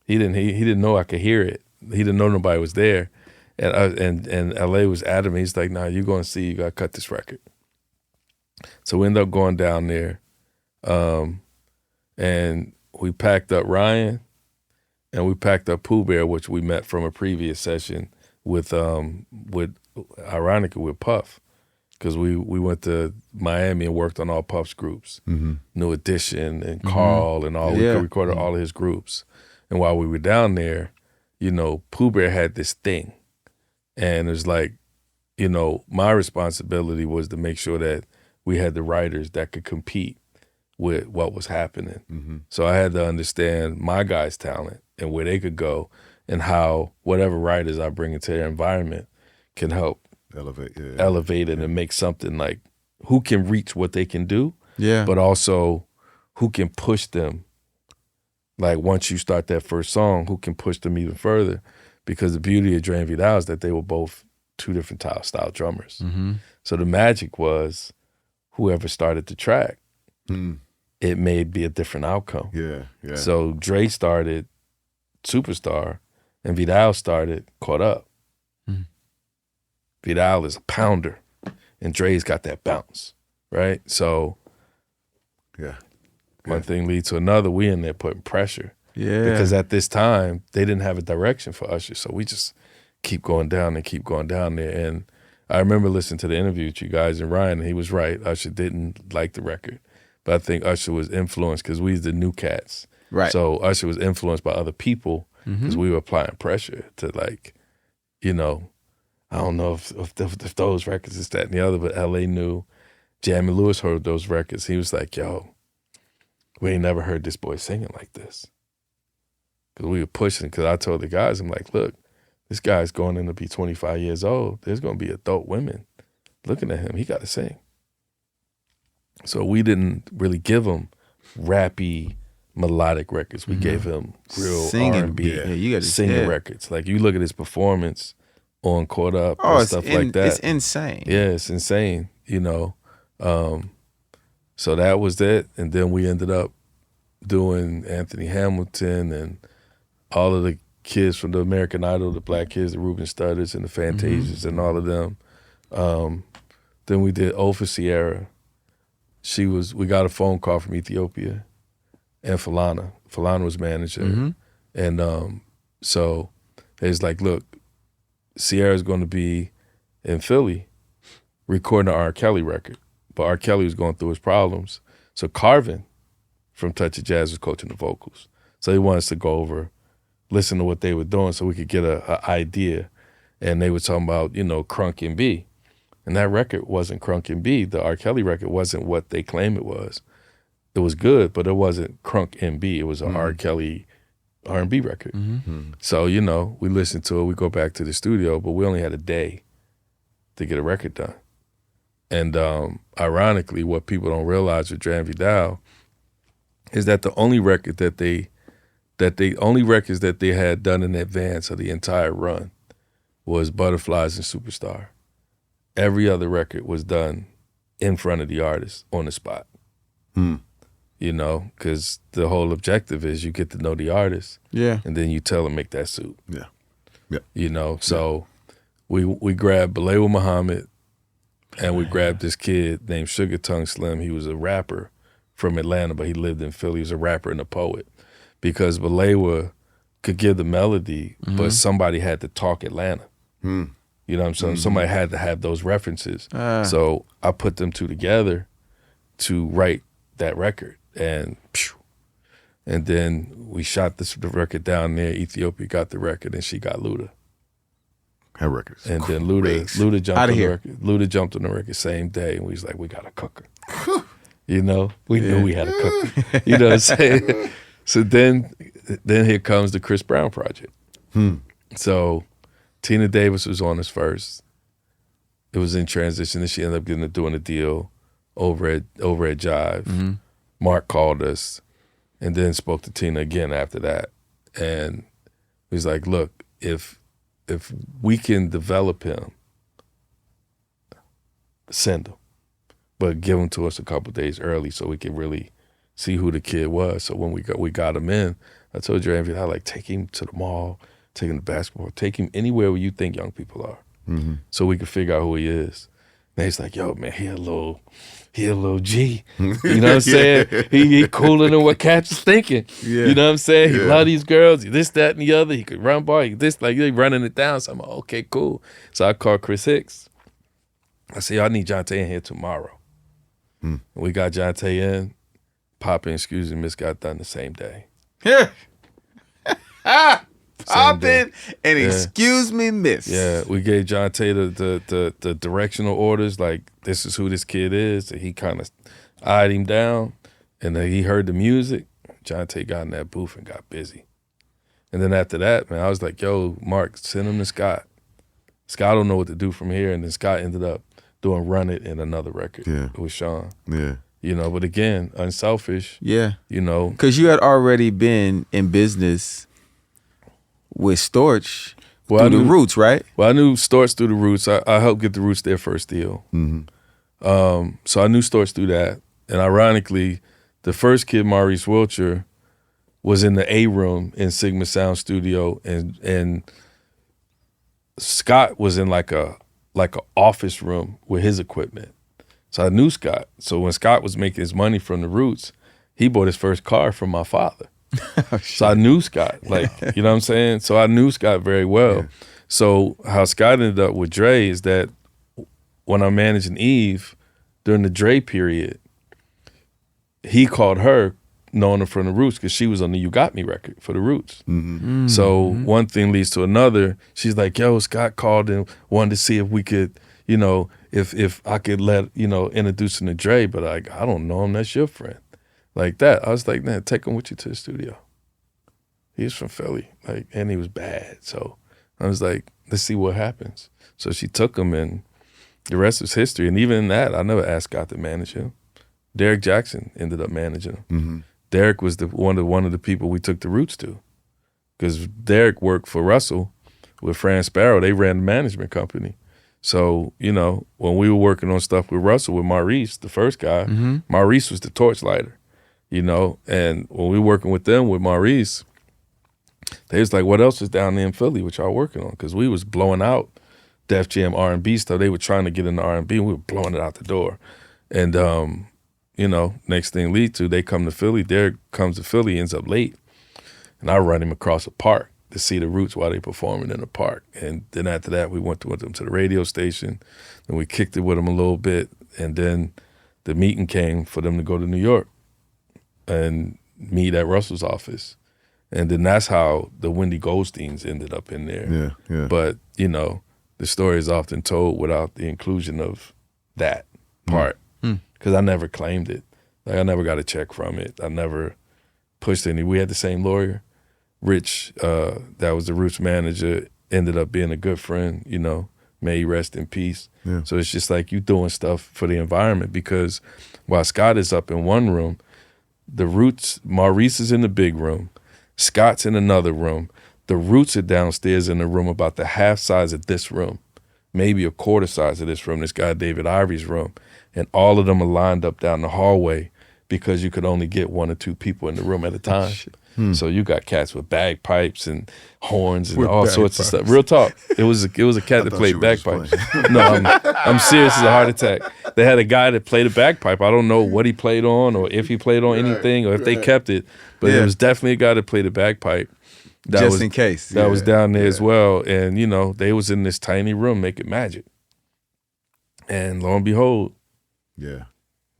He didn't know I could hear it. He didn't know nobody was there. And LA was adamant. He's like, nah, you're going to see, you got to cut this record. So we ended up going down there. And we packed up Ryan and we packed up Pooh Bear, which we met from a previous session with ironically, with Puff. Because we went to Miami and worked on all Puff's groups. Mm-hmm. New Edition and Carl and all. Yeah. We recorded all of his groups. And while we were down there, you know, Pooh Bear had this thing. And it was like, you know, my responsibility was to make sure that we had the writers that could compete with what was happening. Mm-hmm. So I had to understand my guys' talent and where they could go and how whatever writers I bring into their environment can help elevate it and make something like who can reach what they can do, but also who can push them. Like once you start that first song, who can push them even further? Because the beauty of Dre and Vidal is that they were both two different style drummers. Mm-hmm. So the magic was whoever started the track, it may be a different outcome. Yeah. So Dre started Superstar and Vidal started Caught Up. Mm. Vidal is a pounder and Dre's got that bounce, right? So one thing leads to another. We in there putting pressure. Yeah. Because at this time, they didn't have a direction for Usher. So we just keep going down there. And I remember listening to the interview with you guys and Ryan, and he was right. Usher didn't like the record. But I think Usher was influenced because we was the new cats. Right. So Usher was influenced by other people because we were applying pressure to, like, you know, I don't know if those records is that and the other, but LA knew. Jamie Lewis heard those records. He was like, yo, we ain't never heard this boy singing like this. Because we were pushing, because I told the guys, I'm like, look, this guy's going in to be 25 years old. There's going to be adult women looking at him. He got to sing. So we didn't really give him rappy, melodic records. We gave him real singing, R&B, singing records. Like, you look at his performance on Caught Up and stuff like that. It's insane. Yeah, it's insane, you know. So that was it. And then we ended up doing Anthony Hamilton and all of the kids from the American Idol, the black kids, the Ruben Studders and the Fantasias and all of them. Then we did O for Ciara. We got a phone call from Ethiopia and Falana. Falana was manager. Mm-hmm. And so it's like, look, Ciara's going to be in Philly recording an R. Kelly record. But R. Kelly was going through his problems. So Carvin from Touch of Jazz was coaching the vocals. So he wanted us to go over listen to what they were doing so we could get a idea. And they were talking about, Crunk and B. And that record wasn't Crunk and B. The R. Kelly record wasn't what they claim it was. It was good, but it wasn't Crunk and B. It was an R. Kelly R&B record. So, we listened to it. We go back to the studio, but we only had a day to get a record done. And ironically, what people don't realize with Dre and Vidal is that the only record only records that they had done in advance of the entire run was Butterflies and Superstar. Every other record was done in front of the artist on the spot. Because the whole objective is you get to know the artist. Yeah. And then you tell them make that suit. Yeah. So we grabbed Balewa Muhammad and we grabbed this kid named Sugar Tongue Slim. He was a rapper from Atlanta, but he lived in Philly. He was a rapper and a poet. Because Balewa could give the melody, but somebody had to talk Atlanta. You know what I'm saying? Somebody had to have those references. So I put them two together to write that record. And then we shot the record down there. Ethiopia got the record and she got Luda. Her records. And then Luda jumped on the record. Luda jumped on the record same day and we was like, we got a cooker. We knew we had a cooker. You know what I'm saying? So then here comes the Chris Brown project. So Tina Davis was on us first. It was in transition, and she ended up doing a deal over at Jive. Mark called us, and then spoke to Tina again after that, and he was like, "Look, if we can develop him, send him, but give him to us a couple days early so we can really see who the kid was." So when we got him in, I told Dre, I like, take him to the mall, take him to basketball, take him anywhere where you think young people are, so we can figure out who he is. And he's like, yo, man, he a little G. You know what I'm saying? He cooler than what cats is thinking. Yeah. You know what I'm saying? He Yeah. love these girls, he this, that, and the other. He could run ball, he this, like they running it down. So I'm like, okay, cool. So I called Chris Hicks. I said, yo, I need Jonte in here tomorrow. And we got Jonte in. Poppin', excuse me, Miss got done the same day. Poppin' and excuse me, miss. Yeah, we gave Jonte the directional orders, like this is who this kid is. And he kind of eyed him down, and then he heard the music. Jonte got in that booth and got busy. And then after that, man, I was like, yo, Mark, send him to Scott. Scott don't know what to do from here. And then Scott ended up doing Run It in another record with Sean. Yeah. But again, unselfish. Yeah. Because you had already been in business with Storch through the Roots, right? Well, I knew Storch through the Roots. I helped get the Roots their first deal. So I knew Storch through that. And ironically, the first kid, Maurice Wilcher, was in the A room in Sigma Sound Studio, and Scott was in like a office room with his equipment. So I knew Scott. So when Scott was making his money from the Roots, he bought his first car from my father. So I knew Scott, like, you know what I'm saying? So I knew Scott very well. Yeah. So how Scott ended up with Dre is that when I'm managing Eve during the Dre period, he called her, knowing her from the Roots, because she was on the You Got Me record for the Roots. So one thing leads to another. She's like, yo, Scott called and wanted to see if we could, if I could introduce him to Dre, but I don't know him, that's your friend. Like that. I was like, man, take him with you to the studio. He's from Philly, and he was bad. So I was like, let's see what happens. So she took him, and the rest was history. And even in that, I never asked Scott to manage him. Derek Jackson ended up managing him. Derek was one of the people we took the Roots to, because Derek worked for Russell with Fran Sparrow. They ran the management company. So, when we were working on stuff with Russell, with Maurice, the first guy, Maurice was the torchlighter. And when we were working with them, with Maurice, they was like, what else is down there in Philly, which y'all working on? Because we was blowing out Def Jam R&B stuff. They were trying to get into R&B, and we were blowing it out the door. And, next thing lead to, they come to Philly. Derek comes to Philly, ends up late. And I run him across a park to see the Roots while they performing in the park. And then after that, we went with them to the radio station. Then we kicked it with them a little bit. And then the meeting came for them to go to New York and meet at Russell's office. And then that's how the Wendy Goldsteins ended up in there. Yeah, yeah. But, you know, the story is often told without the inclusion of that part. Because I never claimed it. Like, I never got a check from it. I never pushed any. We had the same lawyer. Rich, that was the Roots manager, ended up being a good friend, you know. May he rest in peace. Yeah. So it's just like you doing stuff for the environment, because while Scott is up in one room, the Roots, Maurice is in the big room, Scott's in another room, the Roots are downstairs in a room about the half size of this room, maybe a quarter size of this room, this guy David Ivory's room, and all of them are lined up down the hallway because you could only get 1 or 2 people in the room at a time. So you got cats with bagpipes and horns and all sorts of stuff. Real talk. It was a cat that played bagpipes. No, I'm serious as a heart attack. They had a guy that played a bagpipe. I don't know what he played on or if he played on anything or if they kept it, but it was definitely a guy that played a bagpipe. That Just was, in case. That was down there as well. And, you know, they was in this tiny room making magic. And lo and behold. Yeah.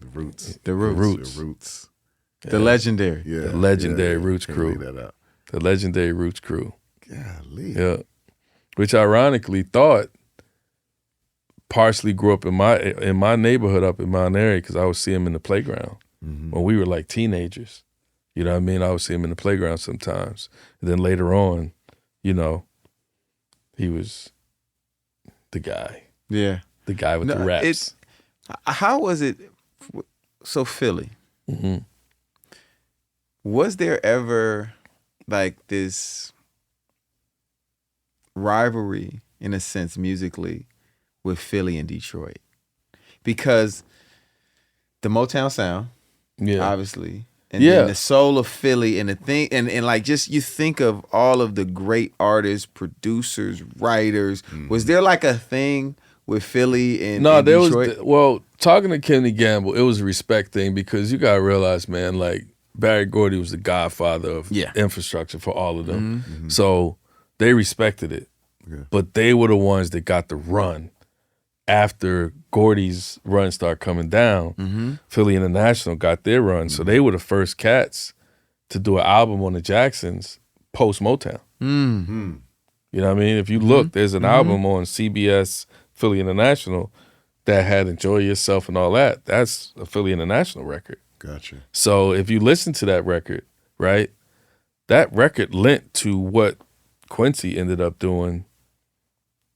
The Roots. The Roots. The Roots. The legendary. Yeah. The legendary Roots Can't crew. leave that out. The legendary Roots crew. Golly. Yeah. Which ironically thought partially grew up in my neighborhood up in Mount Airy, because I would see him in the playground when we were like teenagers. You know what I mean? I would see him in the playground sometimes. And then later on, you know, he was the guy. Yeah. The guy with the raps. How was it? So Philly. Mm-hmm. Was there ever like this rivalry, in a sense, musically, with Philly and Detroit? Because the Motown sound, obviously, and then the soul of Philly, and the thing, and like, just you think of all of the great artists, producers, writers. Was there like a thing with Philly and Detroit? Well, talking to Kenny Gamble, it was a respect thing, because you gotta realize, man, like, Barry Gordy was the godfather of infrastructure for all of them. So they respected it. Yeah. But they were the ones that got the run. After Gordy's run started coming down, Philly International got their run. So they were the first cats to do an album on the Jacksons post Motown. You know what I mean? If you look, there's an album on CBS Philly International that had Enjoy Yourself and all that. That's a Philly International record. Gotcha. So if you listen to that record, right, that record lent to what Quincy ended up doing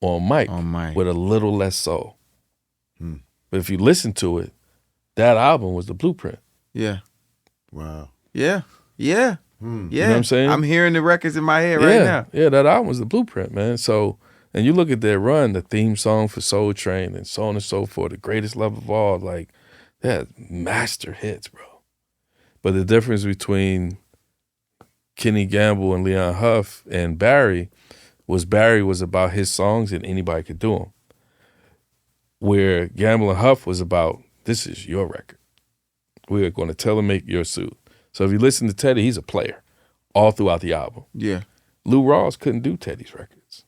on Mike with a little less soul. But if you listen to it, that album was the blueprint. Yeah. Wow. Yeah. Yeah. Yeah. You know what I'm saying? I'm hearing the records in my head right now. Yeah, that album was the blueprint, man. So, and you look at their run, the theme song for Soul Train and so on and so forth, The Greatest Love of All, like, they had master hits, bro. But the difference between Kenny Gamble and Leon Huff and Barry was about his songs and anybody could do them. Where Gamble and Huff was about, this is your record. We are going to tailor-make your suit. So if you listen to Teddy, he's a player all throughout the album. Yeah. Lou Rawls couldn't do Teddy's records.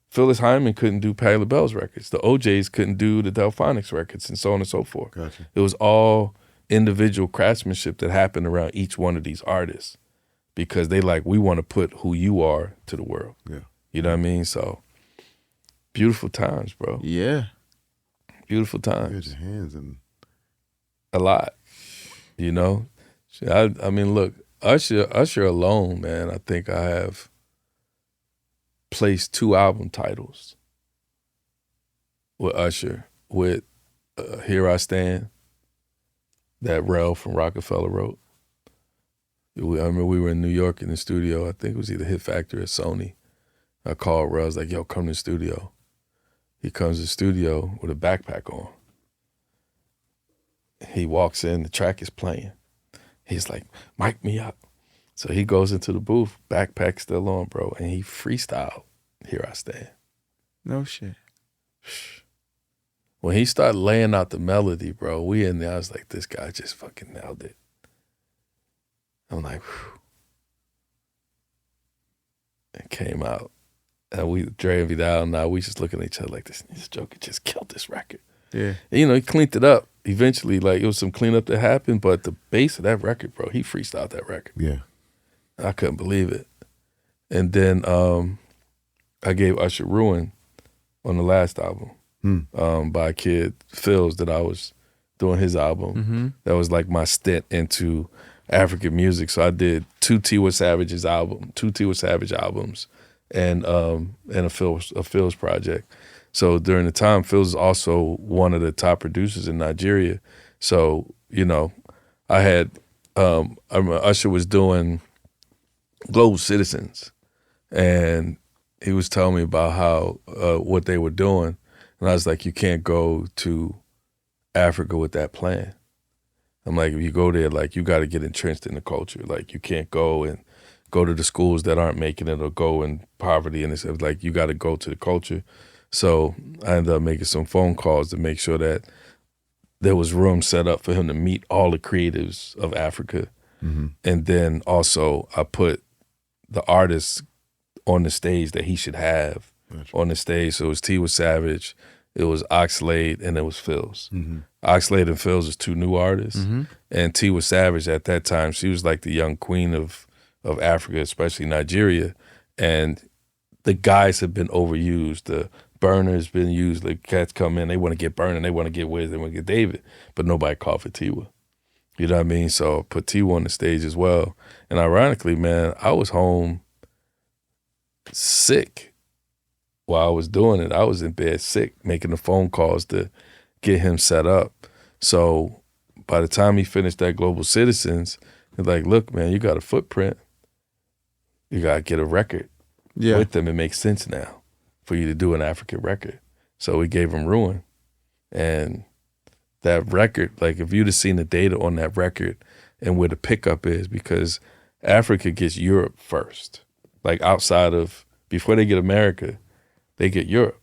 Phyllis Hyman couldn't do Patti LaBelle's records. The OJs couldn't do the Delphonics records, and so on and so forth. Gotcha. It was all individual craftsmanship that happened around each one of these artists, because they like, we want to put who you are to the world. Yeah. You know what I mean? So beautiful times, bro. Yeah. Beautiful You had times. your hands in A lot. You know? I mean, look, Usher alone, man, I think I have placed 2 album titles with Usher, with Here I Stand, that Rel from Rockefeller wrote. I remember we were in New York in the studio. I think it was either Hit Factory or Sony. I called Rel. I was like, yo, come to the studio. He comes to the studio with a backpack on. He walks in, the track is playing. He's like, mic me up. So he goes into the booth, backpack still on, bro, and he freestyled Here I Stand. No shit. When he started laying out the melody, bro, we in there, I was like, this guy just fucking nailed it. I'm like, whew. It came out. And Dre and Vidal and I, we just looking at each other like, this Joker just killed this record. Yeah. And, you know, he cleaned it up eventually. Like, it was some cleanup that happened, but the bass of that record, bro, he freestyled that record. Yeah. I couldn't believe it. And then I gave Usher Ruin on the last album by a kid, Phils, that I was doing his album. That was like my stint into African music. So I did two Tiwa Savage albums, and a Phil's project. So during the time, Phil's also one of the top producers in Nigeria. So, you know, I had Usher was doing Global Citizens, and he was telling me about how what they were doing, and I was like, you can't go to Africa with that plan. I'm like, if you go there, like, you got to get entrenched in the culture. Like, you can't go to the schools that aren't making it, or go in poverty, and it's like, you got to go to the culture. So I ended up making some phone calls to make sure that there was room set up for him to meet all the creatives of Africa. And then also I put the artists on the stage that he should have on the stage. So it was Tiwa Savage, it was Oxlade, and it was Phils. Oxlade and Phils is two new artists. And Tiwa Savage at that time, she was like the young queen of Africa, especially Nigeria. And the guys have been overused. The burner's been used. Like, cats come in, they want to get Burner, they want to get Wiz, they want to get David, but nobody called for Tiwa. You know what I mean? So I put Tiwa on the stage as well. And ironically, man, I was home sick while I was doing it. I was in bed sick, making the phone calls to get him set up. So by the time he finished that Global Citizens, he's like, look, man, you got a footprint. You got to get a record with them. It makes sense now for you to do an African record. So we gave him Ruin. And that record, like, if you'd have seen the data on that record and where the pickup is, because Africa gets Europe first. Like, outside of, before they get America, they get Europe.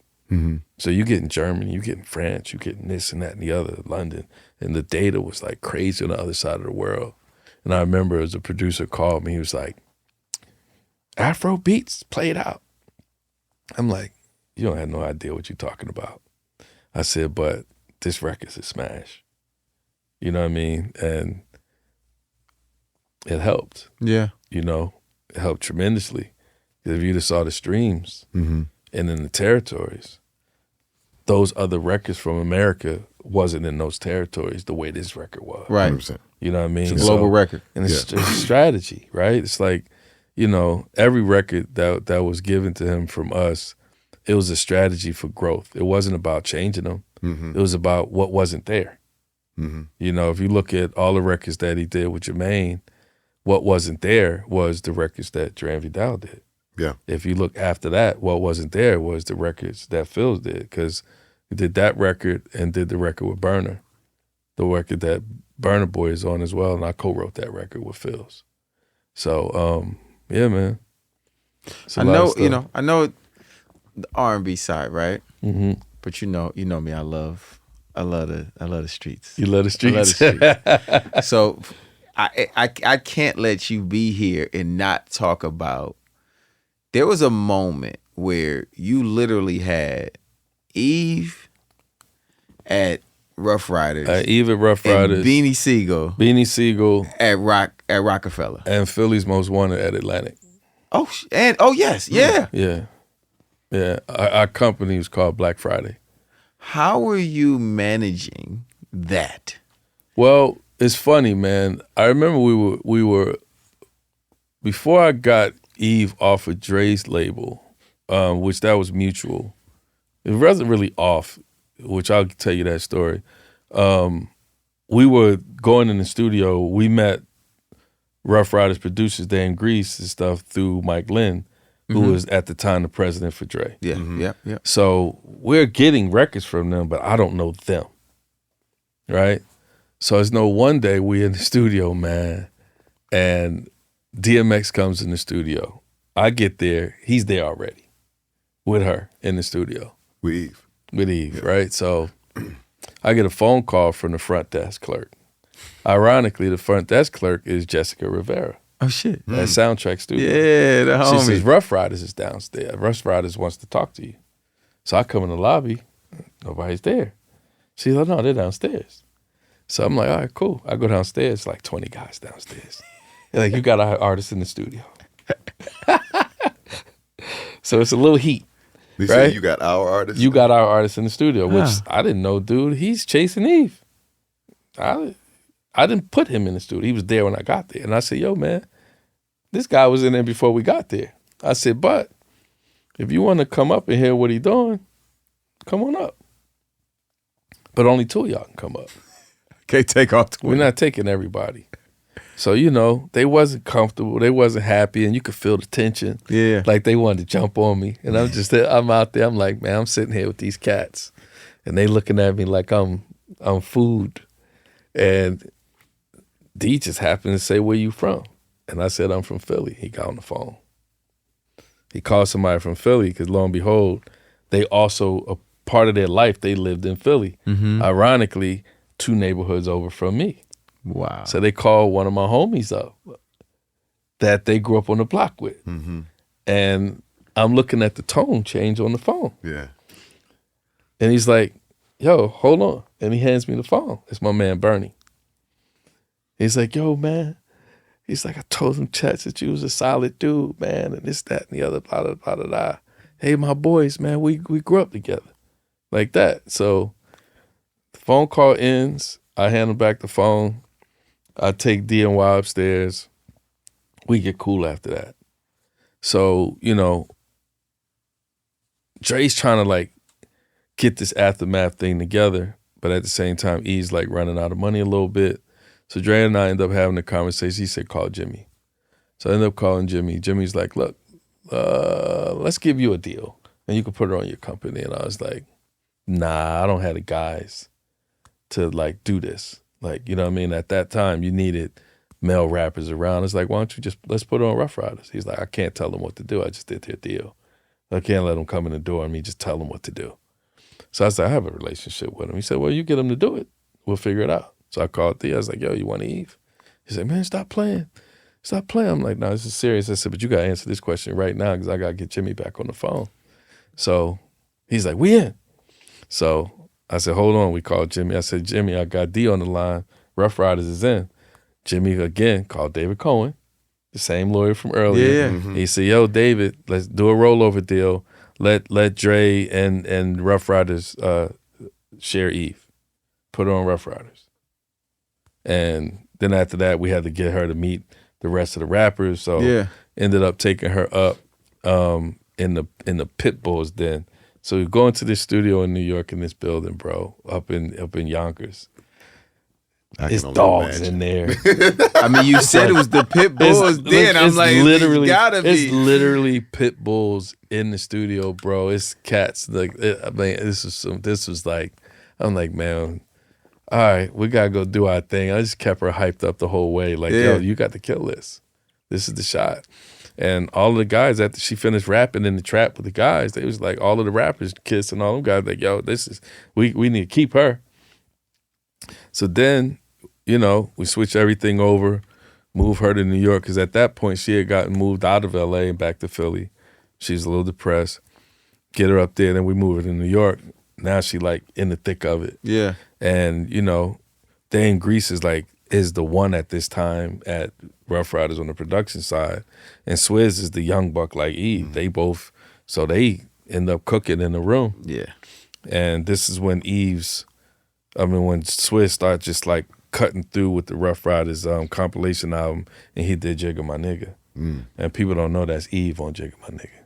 So you get in Germany, you get in France, you get in this and that and the other, London. And the data was like crazy on the other side of the world. And I remember as a producer called me, he was like, Afro beats, play it out. I'm like, you don't have no idea what you're talking about. I said, but this record's a smash. You know what I mean? And it helped. Yeah. You know, it helped tremendously. If you just saw the streams and in the territories, those other records from America wasn't in those territories the way this record was. Right. 100%. You know what I mean? It's a global record. And it's a strategy, right? It's like, you know, every record that was given to him from us, it was a strategy for growth. It wasn't about changing them. It was about what wasn't there. You know, if you look at all the records that he did with Jermaine, what wasn't there was the records that Dre and Vidal did. Yeah. If you look after that, what wasn't there was the records that Phils did, because he did that record and did the record with Burner, the record that Burner Boy is on as well, and I co-wrote that record with Phils. So, yeah, man. I know, you know, I know the R&B side, right? But you know me. I love the streets. You love the streets. I love the streets. So I can't let you be here and not talk about. There was a moment where you literally had Eve at Rough Riders. Eve at Rough Riders. And Beanie Siegel at Rockefeller. And Philly's Most Wanted at Atlantic. Yes, yeah. Yeah. Our company was called Black Friday. How were you managing that? Well, it's funny, man. I remember we were before I got Eve off of Dre's label, which that was mutual. It wasn't really off, which I'll tell you that story. We were going in the studio. We met Rough Riders producers there in Greece and stuff through Mike Lynn, who was at the time the president for Dre. Yeah. So we're getting records from them, but I don't know them, right? So it's no one day we in the studio, man, and DMX comes in the studio. I get there, he's there already with her in the studio. With Eve, right? So I get a phone call from the front desk clerk. Ironically, the front desk clerk is Jessica Rivera. Oh, shit. At Soundtrack Studio. Yeah, the homie. She says, Rough Riders is downstairs. Rough Riders wants to talk to you. So I come in the lobby. Nobody's there. She's like, no, they're downstairs. So I'm like, all right, cool. I go downstairs, like 20 guys downstairs. Like, you got our artist in the studio. So it's a little heat. They right? say you got our artist. You got our artist in the studio, which Ah. I didn't know, dude. He's chasing Eve. I didn't put him in the studio. He was there when I got there. And I said, yo, man, this guy was in there before we got there. I said, but if you want to come up and hear what he doing, come on up. But only 2 of y'all can come up. Can't take off. We're not taking everybody. So, you know, they wasn't comfortable. They wasn't happy, and you could feel the tension. Yeah. Like they wanted to jump on me. And I'm out there. I'm like, man, I'm sitting here with these cats. And they looking at me like I'm food. And D just happened to say, where you from? And I said, I'm from Philly. He got on the phone. He called somebody from Philly because, lo and behold, they also, a part of their life, they lived in Philly. Mm-hmm. Ironically, 2 neighborhoods over from me. Wow. So they called one of my homies up that they grew up on the block with. Mm-hmm. And I'm looking at the tone change on the phone. Yeah. And he's like, yo, hold on. And he hands me the phone. It's my man, Bernie. He's like, yo, man. He's like, I told him, Chats, that you was a solid dude, man, and this, that, and the other, blah, blah, blah, blah, blah. Hey, my boys, man, we grew up together. Like that. So the phone call ends. I hand him back the phone. I take D&Y upstairs. We get cool after that. So, you know, Dre's trying to like get this aftermath thing together, but at the same time, E's like running out of money a little bit. So Dre and I end up having a conversation. He said, call Jimmy. So I ended up calling Jimmy. Jimmy's like, look, let's give you a deal and you can put it on your company. And I was like, nah, I don't have the guys to like do this. Like, you know what I mean? At that time, you needed male rappers around. It's like, why don't you let's put it on Rough Riders. He's like, I can't tell them what to do. I just did their deal. I can't let them come in the door and me just tell them what to do. So I said, I have a relationship with him. He said, well, you get him to do it. We'll figure it out. So I called Thea. I was like, yo, you want Eve? He said, man, stop playing. Stop playing. I'm like, no, this is serious. I said, but you got to answer this question right now because I got to get Jimmy back on the phone. So he's like, we in. So I said, hold on. We called Jimmy. I said, Jimmy, I got D on the line. Rough Riders is in. Jimmy, again, called David Cohen, the same lawyer from earlier. Yeah. Mm-hmm. He said, yo, David, let's do a rollover deal. Let Dre and Rough Riders share Eve. Put her on Rough Riders. And then after that, we had to get her to meet the rest of the rappers. So ended up taking her up in the Pit Bulls den. So we go into this studio in New York in this building, bro, up in Yonkers. It's dogs in there. I mean, you said it was the Pit Bulls then. I'm like, literally, it's gotta be. It's literally Pit Bulls in the studio, bro. It's cats. Like, I mean, this was like, I'm like, man, all right, we gotta go do our thing. I just kept her hyped up the whole way. Like, yo, you got to kill this. This is the shot. And all of the guys, after she finished rapping in the trap with the guys, they was like, all of the rappers, Kiss and all them guys, like, yo, we need to keep her. So then, you know, we switch everything over, move her to New York, because at that point she had gotten moved out of LA and back to Philly. She's a little depressed. Get her up there, then we move her to New York. Now she like in the thick of it. Yeah. And, you know, Dane Grease is the one at this time at Rough Riders on the production side. And Swizz is the young buck like Eve. Mm-hmm. They both, so they end up cooking in the room. Yeah. And this is when when Swizz started just like cutting through with the Rough Riders compilation album, and he did Jigga My Nigga. And people don't know that's Eve on Jigga My Nigga.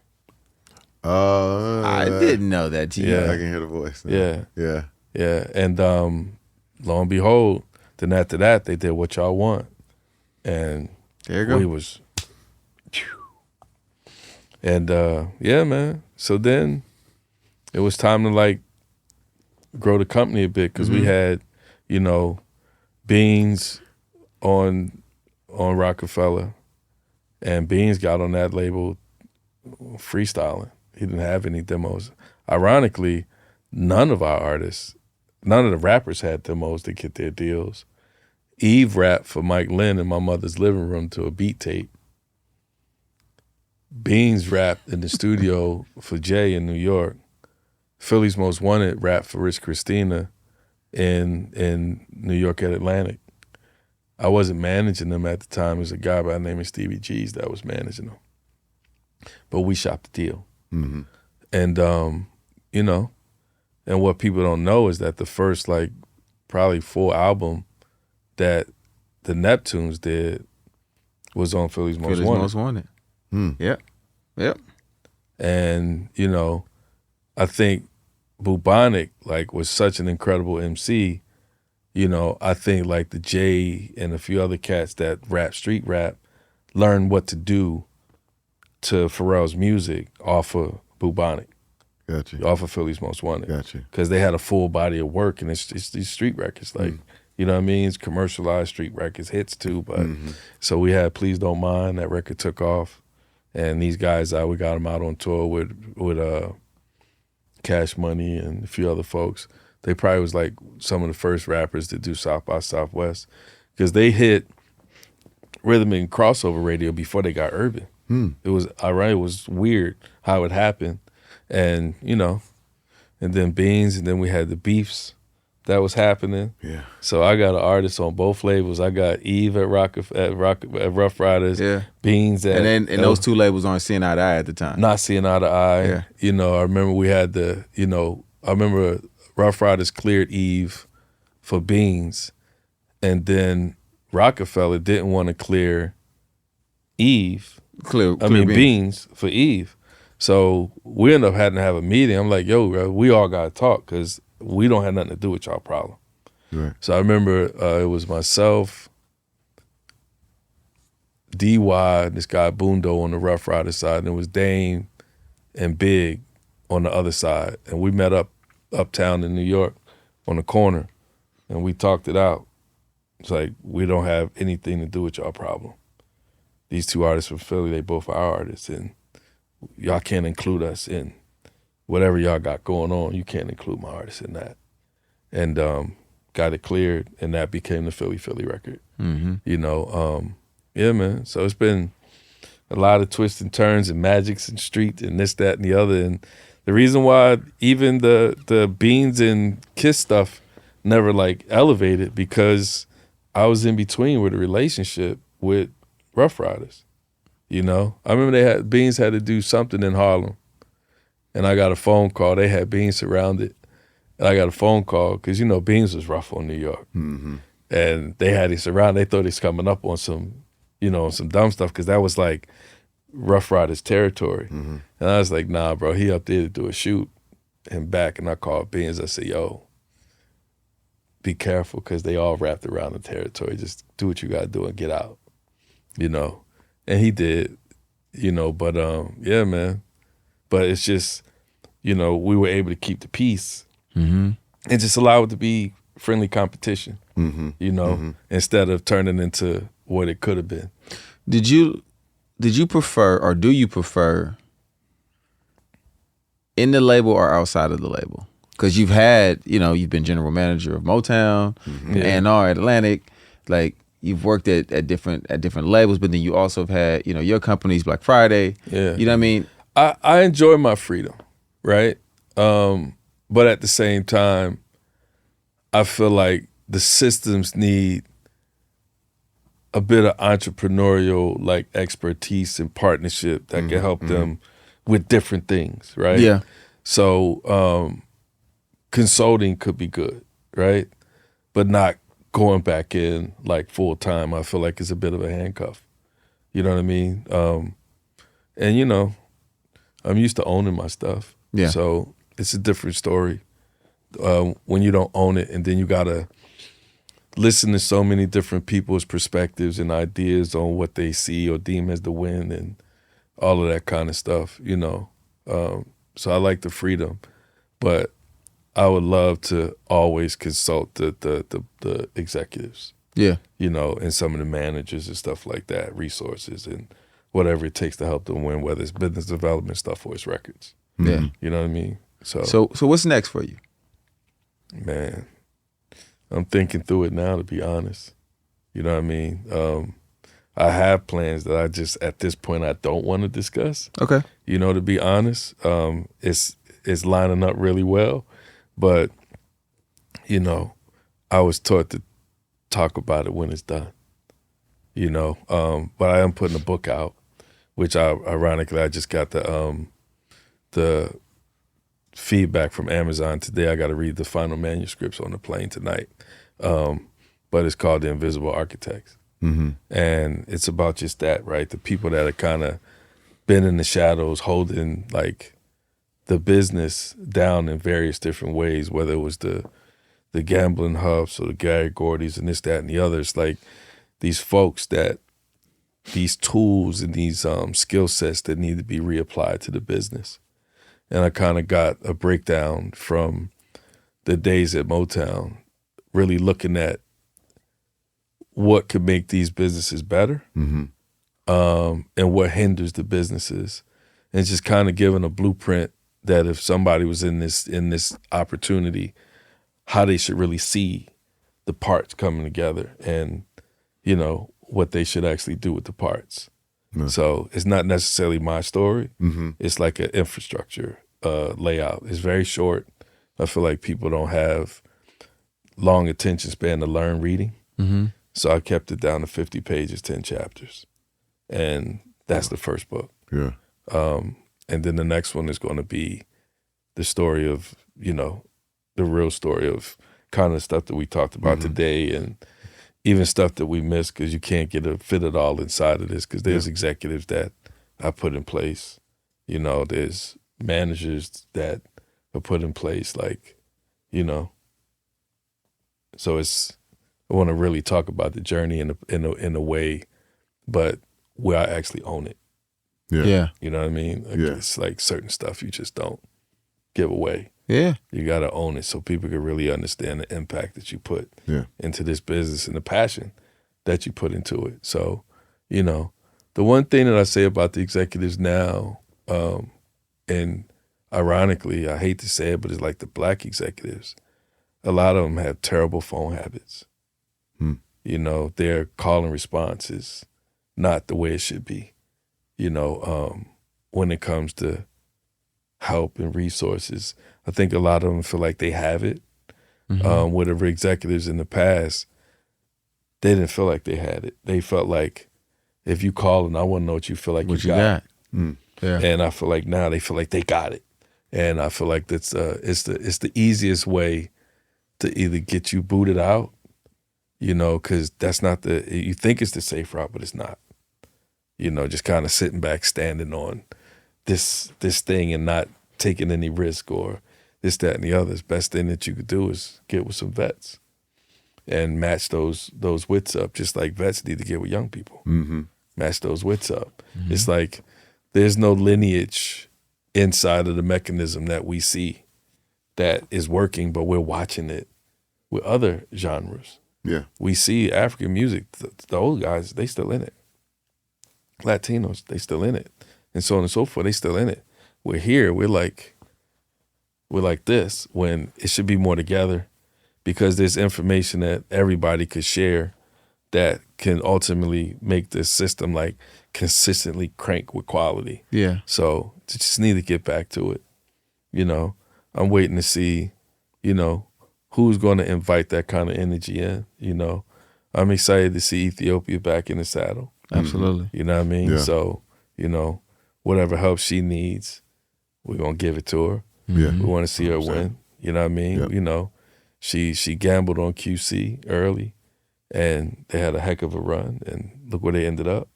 I didn't know that, G. Yeah. I can hear the voice now. Yeah. Yeah. Yeah. And lo and behold, then after that, they did What Y'all Want. And There you go. we was, and yeah, man. So then it was time to like grow the company a bit because we had, you know, Beans on Rockefeller, and Beans got on that label freestyling. He didn't have any demos. Ironically, none of the rappers had demos to get their deals. Eve rapped for Mike Lynn in my mother's living room to a beat tape. Beans rapped in the studio for Jay in New York. Philly's Most Wanted rapped for Rich Christina in New York at Atlantic. I wasn't managing them at the time. It was a guy by the name of Stevie G's that was managing them. But we shopped the deal. Mm-hmm. And, you know, and what people don't know is that the first, like, probably full album that the Neptunes did was on Philly's Most Wanted. Most Wanted. Yep. Yep. And, you know, I think Bubonic, like, was such an incredible MC. You know, I think, like, the Jay and a few other cats that rap street rap learned what to do to Pharrell's music off of Bubonic. Gotcha. Off of Philly's Most Wanted. Gotcha. Because they had a full body of work, and it's these street records. Like, you know what I mean? It's commercialized street records, hits too. But so we had Please Don't Mind. That record took off. And these guys, we got them out on tour with Cash Money and a few other folks. They probably was like some of the first rappers to do South by Southwest because they hit rhythm and crossover radio before they got urban. It was ironic. It was weird how it happened. And, you know, and then Beans, and then we had the beefs that was happening. Yeah. So I got an artist on both labels. I got Eve at Rough Riders, Yeah. Beans at... And those two labels aren't seeing eye to eye at the time. Not seeing eye to eye. Yeah. You know, I remember we had I remember Rough Riders cleared Eve for Beans, and then Rockefeller didn't want to clear Eve. Clear Beans for Eve. So we ended up having to have a meeting. I'm like, yo, bro, we all got to talk because we don't have nothing to do with y'all problem. Right. So I remember it was myself, DY, this guy Bundo on the Rough Rider side, and it was Dame and Big on the other side. And we met uptown in New York on the corner, and we talked it out. It's like, we don't have anything to do with y'all problem. These two artists from Philly, they both are our artists, and y'all can't include us in whatever y'all got going on. You can't include my artists in that. And got it cleared, and that became the Philly record. You know, yeah, man. So it's been a lot of twists and turns and magics and street and this, that, and the other. And the reason why even the Beans and Kiss stuff never like elevated because I was in between with a relationship with Rough Riders. You know, I remember Beans had to do something in Harlem, and I got a phone call. They had Beans surrounded, and I got a phone call because, you know, Beans was rough on New York. And they had it surrounded. They thought he was coming up on some, you know, some dumb stuff because that was like Rough Riders territory. And I was like, nah, bro, he up there to do a shoot and back. And I called Beans. I said, yo, be careful because they all wrapped around the territory. Just do what you got to do and get out, you know. And he did, you know, but yeah, man. But it's just, you know, we were able to keep the peace and just allow it to be friendly competition, you know, instead of turning into what it could have been. Did you prefer, or do you prefer, in the label or outside of the label? Because you've had, you know, you've been general manager of Motown, A&R at Atlantic, like. You've worked at different labels, but then you also have had, you know, your company's Black Friday. Yeah. You know what I mean? I enjoy my freedom, right? But at the same time, I feel like the systems need a bit of entrepreneurial like expertise and partnership that can help them with different things, right? Yeah. So consulting could be good, right? But not going back in like full time. I feel like it's a bit of a handcuff. You know what I mean? And you know, I'm used to owning my stuff. Yeah. So it's a different story when you don't own it, and then you gotta listen to so many different people's perspectives and ideas on what they see or deem as the win and all of that kind of stuff. You know, so I like the freedom, but I would love to always consult the executives. Yeah. You know, and some of the managers and stuff like that, resources and whatever it takes to help them win, whether it's business development stuff or it's records. Yeah. You know what I mean? So what's next for you? Man, I'm thinking through it now, to be honest. You know what I mean? I have plans that I just, at this point, I don't want to discuss. Okay. You know, to be honest, it's lining up really well. But, you know, I was taught to talk about it when it's done. you know. But I am putting a book out, which ironically I just got the feedback from Amazon today. I got to read the final manuscripts on the plane tonight. But it's called The Invisible Architects. Mm-hmm. And it's about just that, right? The people that are kind of been in the shadows holding like the business down in various different ways, whether it was the Gamble and Huffs or the Gary Gordys and this, that, and the others. Like these folks that these tools and these skill sets that need to be reapplied to the business. And I kind of got a breakdown from the days at Motown, really looking at what could make these businesses better, Mm-hmm. And what hinders the businesses, and just kind of giving a blueprint that if somebody was in this opportunity, how they should really see the parts coming together, and you know what they should actually do with the parts. Yeah. So it's not necessarily my story. Mm-hmm. It's like an infrastructure layout. It's very short. I feel like people don't have long attention span to learn reading. Mm-hmm. So I kept it down to 50 pages, 10 chapters. And that's the first book. Yeah. And then the next one is going to be the story of, you know, the real story of kind of stuff that we talked about today, and even stuff that we missed because you can't fit it all inside of this, because there's executives that I put in place. You know, there's managers that are put in place, like, you know. So I want to really talk about the journey in a way, but where I actually own it. Yeah. You know what I mean? Like, Yeah. it's like certain stuff you just don't give away. Yeah. You got to own it so people can really understand the impact that you put into this business and the passion that you put into it. So, you know, the one thing that I say about the executives now, and ironically, I hate to say it, but it's like the black executives, a lot of them have terrible phone habits. You know, their call and response is not the way it should be. You know, when it comes to help and resources, I think a lot of them feel like they have it. Whatever executives in the past, they didn't feel like they had it. They felt like if you call and I want to know what you feel like What you you got. Yeah. And I feel like now they feel like they got it. And I feel like that's it's the easiest way to either get you booted out, you know, because that's not you think it's the safe route, but it's not. You know, just kind of sitting back, standing on this thing and not taking any risk or this, that, and the other. The best thing that you could do is get with some vets and match those wits up, just like vets need to get with young people. Mm-hmm. Match those wits up. It's like there's no lineage inside of the mechanism that we see that is working, but we're watching it with other genres. Yeah. We see African music, the old guys, they still in it. Latinos, they still in it. And so on and so forth, they still in it. We're here, we're like this, when it should be more together, because there's information that everybody could share that can ultimately make this system like consistently crank with quality. Yeah. So just need to get back to it. You know, I'm waiting to see, you know, who's going to invite that kind of energy in. You know, I'm excited to see Ethiopia back in the saddle. Absolutely. You know what I mean? Yeah. So, you know, whatever help she needs, we're going to give it to her. Yeah. We want to see her win. You know what I mean? Yep. You know, she gambled on QC early, and they had a heck of a run, and look where they ended up.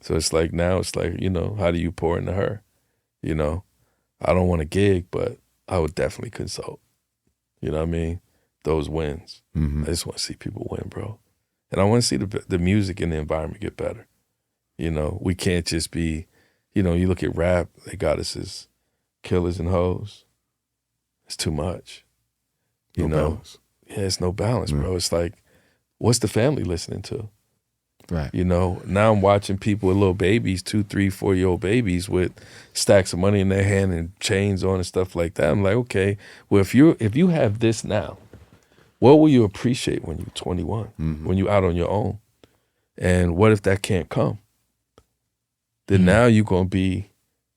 So it's like now it's like, you know, how do you pour into her? You know, I don't want to gig, but I would definitely consult. You know what I mean? Those wins. Mm-hmm. I just want to see people win, bro. And I want to see the music and the environment get better. You know, we can't just be, you know, you look at rap, they got us as killers and hoes. It's too much. You No know? balance. Yeah, it's no balance, bro. It's like, what's the family listening to? Right. You know, now I'm watching people with little babies, 2, 3, 4-year-old babies with stacks of money in their hand and chains on and stuff like that. I'm like, okay, well, if you have this now, what will you appreciate when you're 21, when you're out on your own? And what if that can't come? Then now you're going to be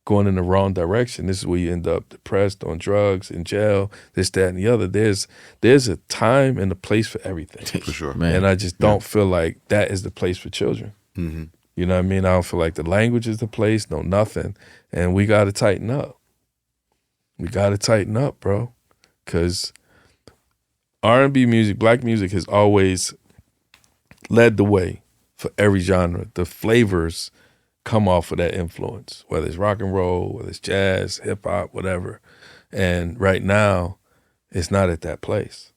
going in the wrong direction. This is where you end up depressed, on drugs, in jail, this, that, and the other. There's a time and a place for everything. For sure. Man. And I just don't feel like that is the place for children. Mm-hmm. You know what I mean? I don't feel like the language is the place, no nothing. And we got to tighten up. We got to tighten up, bro. Because R&B music, black music has always led the way for every genre. The flavors come off of that influence, whether it's rock and roll, whether it's jazz, hip hop, whatever. And right now, it's not at that place.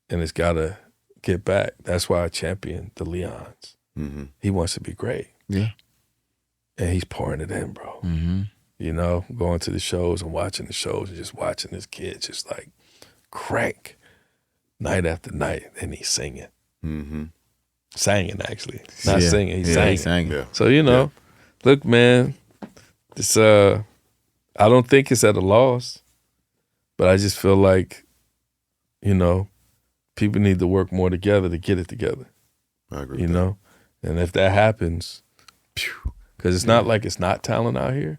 And it's got to get back. That's why I champion the Leons. Mm-hmm. He wants to be great. Yeah. And he's pouring it in, bro. Mm-hmm. You know, going to the shows and watching the shows and just watching this kid just like crank night after night. And he's singing. Mm-hmm. Singing, actually. Not singing, he's singing. He's singing. Yeah. So, you know, look, man, this I don't think it's at a loss, but I just feel like, you know, people need to work more together to get it together. I agree You with know? And if that happens, because it's not like it's not talent out here.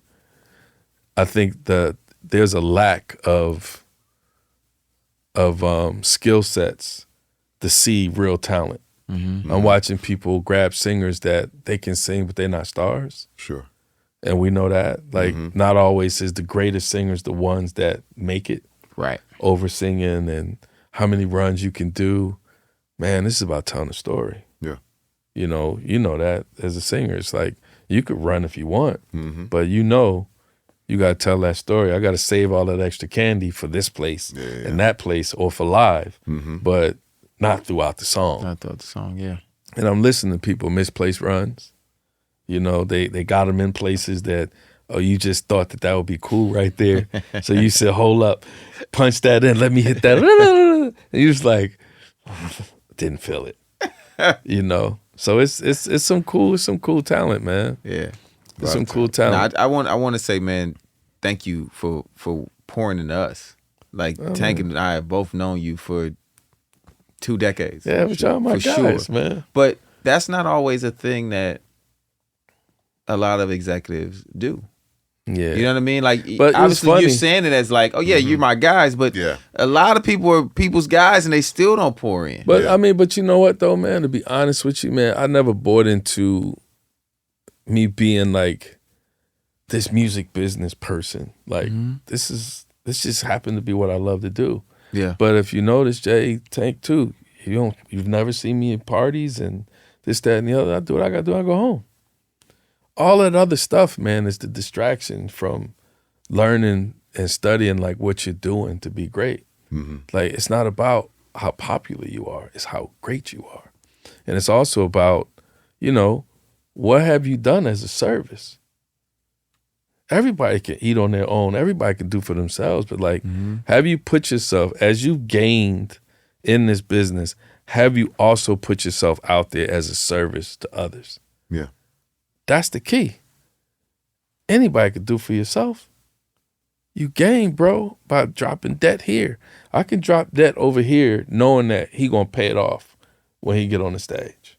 I think that there's a lack of skill sets to see real talent. Mm-hmm. I'm watching people grab singers that they can sing, but they're not stars. that. Sure. And we know that. Like, not always is the greatest singers the ones that make it. Right. Over singing and how many runs you can do. Man, this is about telling a story. Yeah. You know that as a singer. It's like, you could run if you want, Mm-hmm. but you got to tell that story. I got to save all that extra candy for this place and that place or for live, but not throughout the song. I thought the song, yeah. And I'm listening to people misplace runs. You know, they got them in places that, you just thought that would be cool right there. So you said, hold up, punch that in, let me hit that. And you just like, didn't feel it. You know? So it's some cool talent, man. Yeah. It's some cool talent. I want to say, man, thank you for pouring into us. Like, Tank and I have both known you for 2 decades. Yeah, but y'all my for guys, sure. man. But that's not always a thing that a lot of executives do. Yeah. You know what I mean? Like, But obviously funny. you're saying it as like, oh yeah, you're my guys, but Yeah. a lot of people are people's guys and they still don't pour in. But I mean, but you know what though, man? To be honest with you, man, I never bought into me being like this music business person. Like this just happened to be what I love to do. Yeah. But if you notice, Jay, Tank too, you've never seen me at parties and this, that, and the other. I do what I gotta do, I go home. All that other stuff, man, is the distraction from learning and studying like what you're doing to be great. Like, it's not about how popular you are, it's how great you are. And it's also about, you know, what have you done as a service? Everybody can eat on their own. Everybody can do for themselves. But like, have you put yourself, as you've gained in this business, have you also put yourself out there as a service to others? Yeah. That's the key. Anybody could do for yourself. You gain, bro, by dropping debt here. I can drop debt over here knowing that he gonna pay it off when he get on the stage,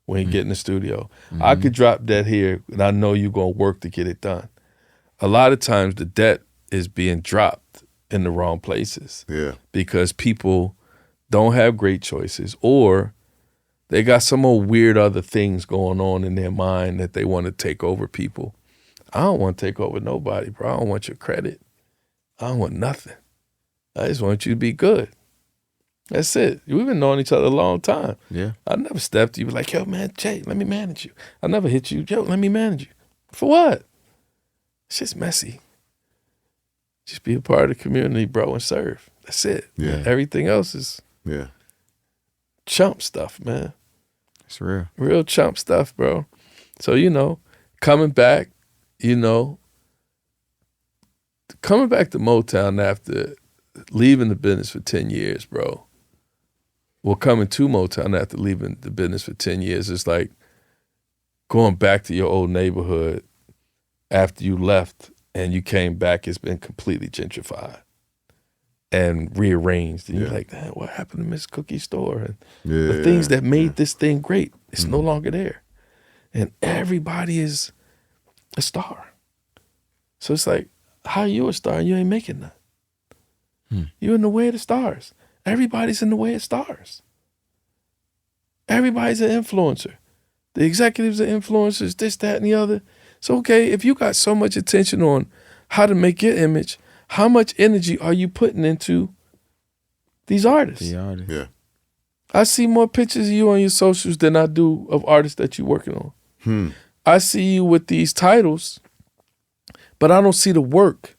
when he get in the studio. I could drop debt here and I know you gonna work to get it done. A lot of times the debt is being dropped in the wrong places. Yeah. Because people don't have great choices, or they got some more weird other things going on in their mind that they want to take over people. I don't want to take over nobody, bro. I don't want your credit. I don't want nothing. I just want you to be good. That's it. We've been knowing each other a long time. Yeah. I never stepped to you like, yo, man, Jay, let me manage you. I never hit you. Yo, let me manage you. For what? It's just messy. Just be a part of the community, bro, and serve. That's it. Yeah. Everything else is chump stuff, man. It's real. Real chump stuff, bro. So, you know, coming back to Motown after leaving the business for 10 years, bro. Well, coming to Motown after leaving the business for 10 years is like going back to your old neighborhood after you left and you came back. It's been completely gentrified and rearranged. And you're like, man, what happened to Miss Cookie Store? And the things that made this thing great, it's no longer there. And everybody is a star. So it's like, how you a star and you ain't making nothing? You in the way of the stars. Everybody's in the way of stars. Everybody's an influencer. The executives are influencers, this, that, and the other. So, okay, if you got so much attention on how to make your image, how much energy are you putting into these artists? The artist. Yeah. I see more pictures of you on your socials than I do of artists that you're working on. I see you with these titles, but I don't see the work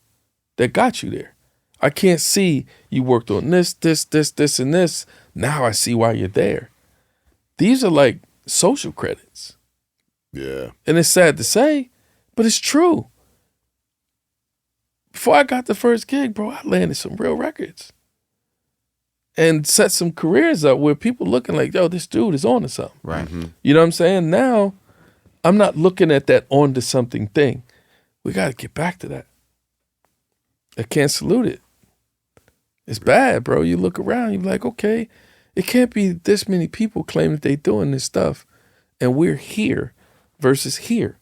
that got you there. I can't see you worked on this, and this. Now I see why you're there. These are like social credits. Yeah. And it's sad to say, but it's true. Before I got the first gig, bro, I landed some real records and set some careers up where people looking like, yo, this dude is on to something. Right. You know what I'm saying? Now, I'm not looking at that on to something thing. We got to get back to that. I can't salute it. It's bad, bro. You look around, you're like, okay, it can't be this many people claim that they doing this stuff and we're here versus here.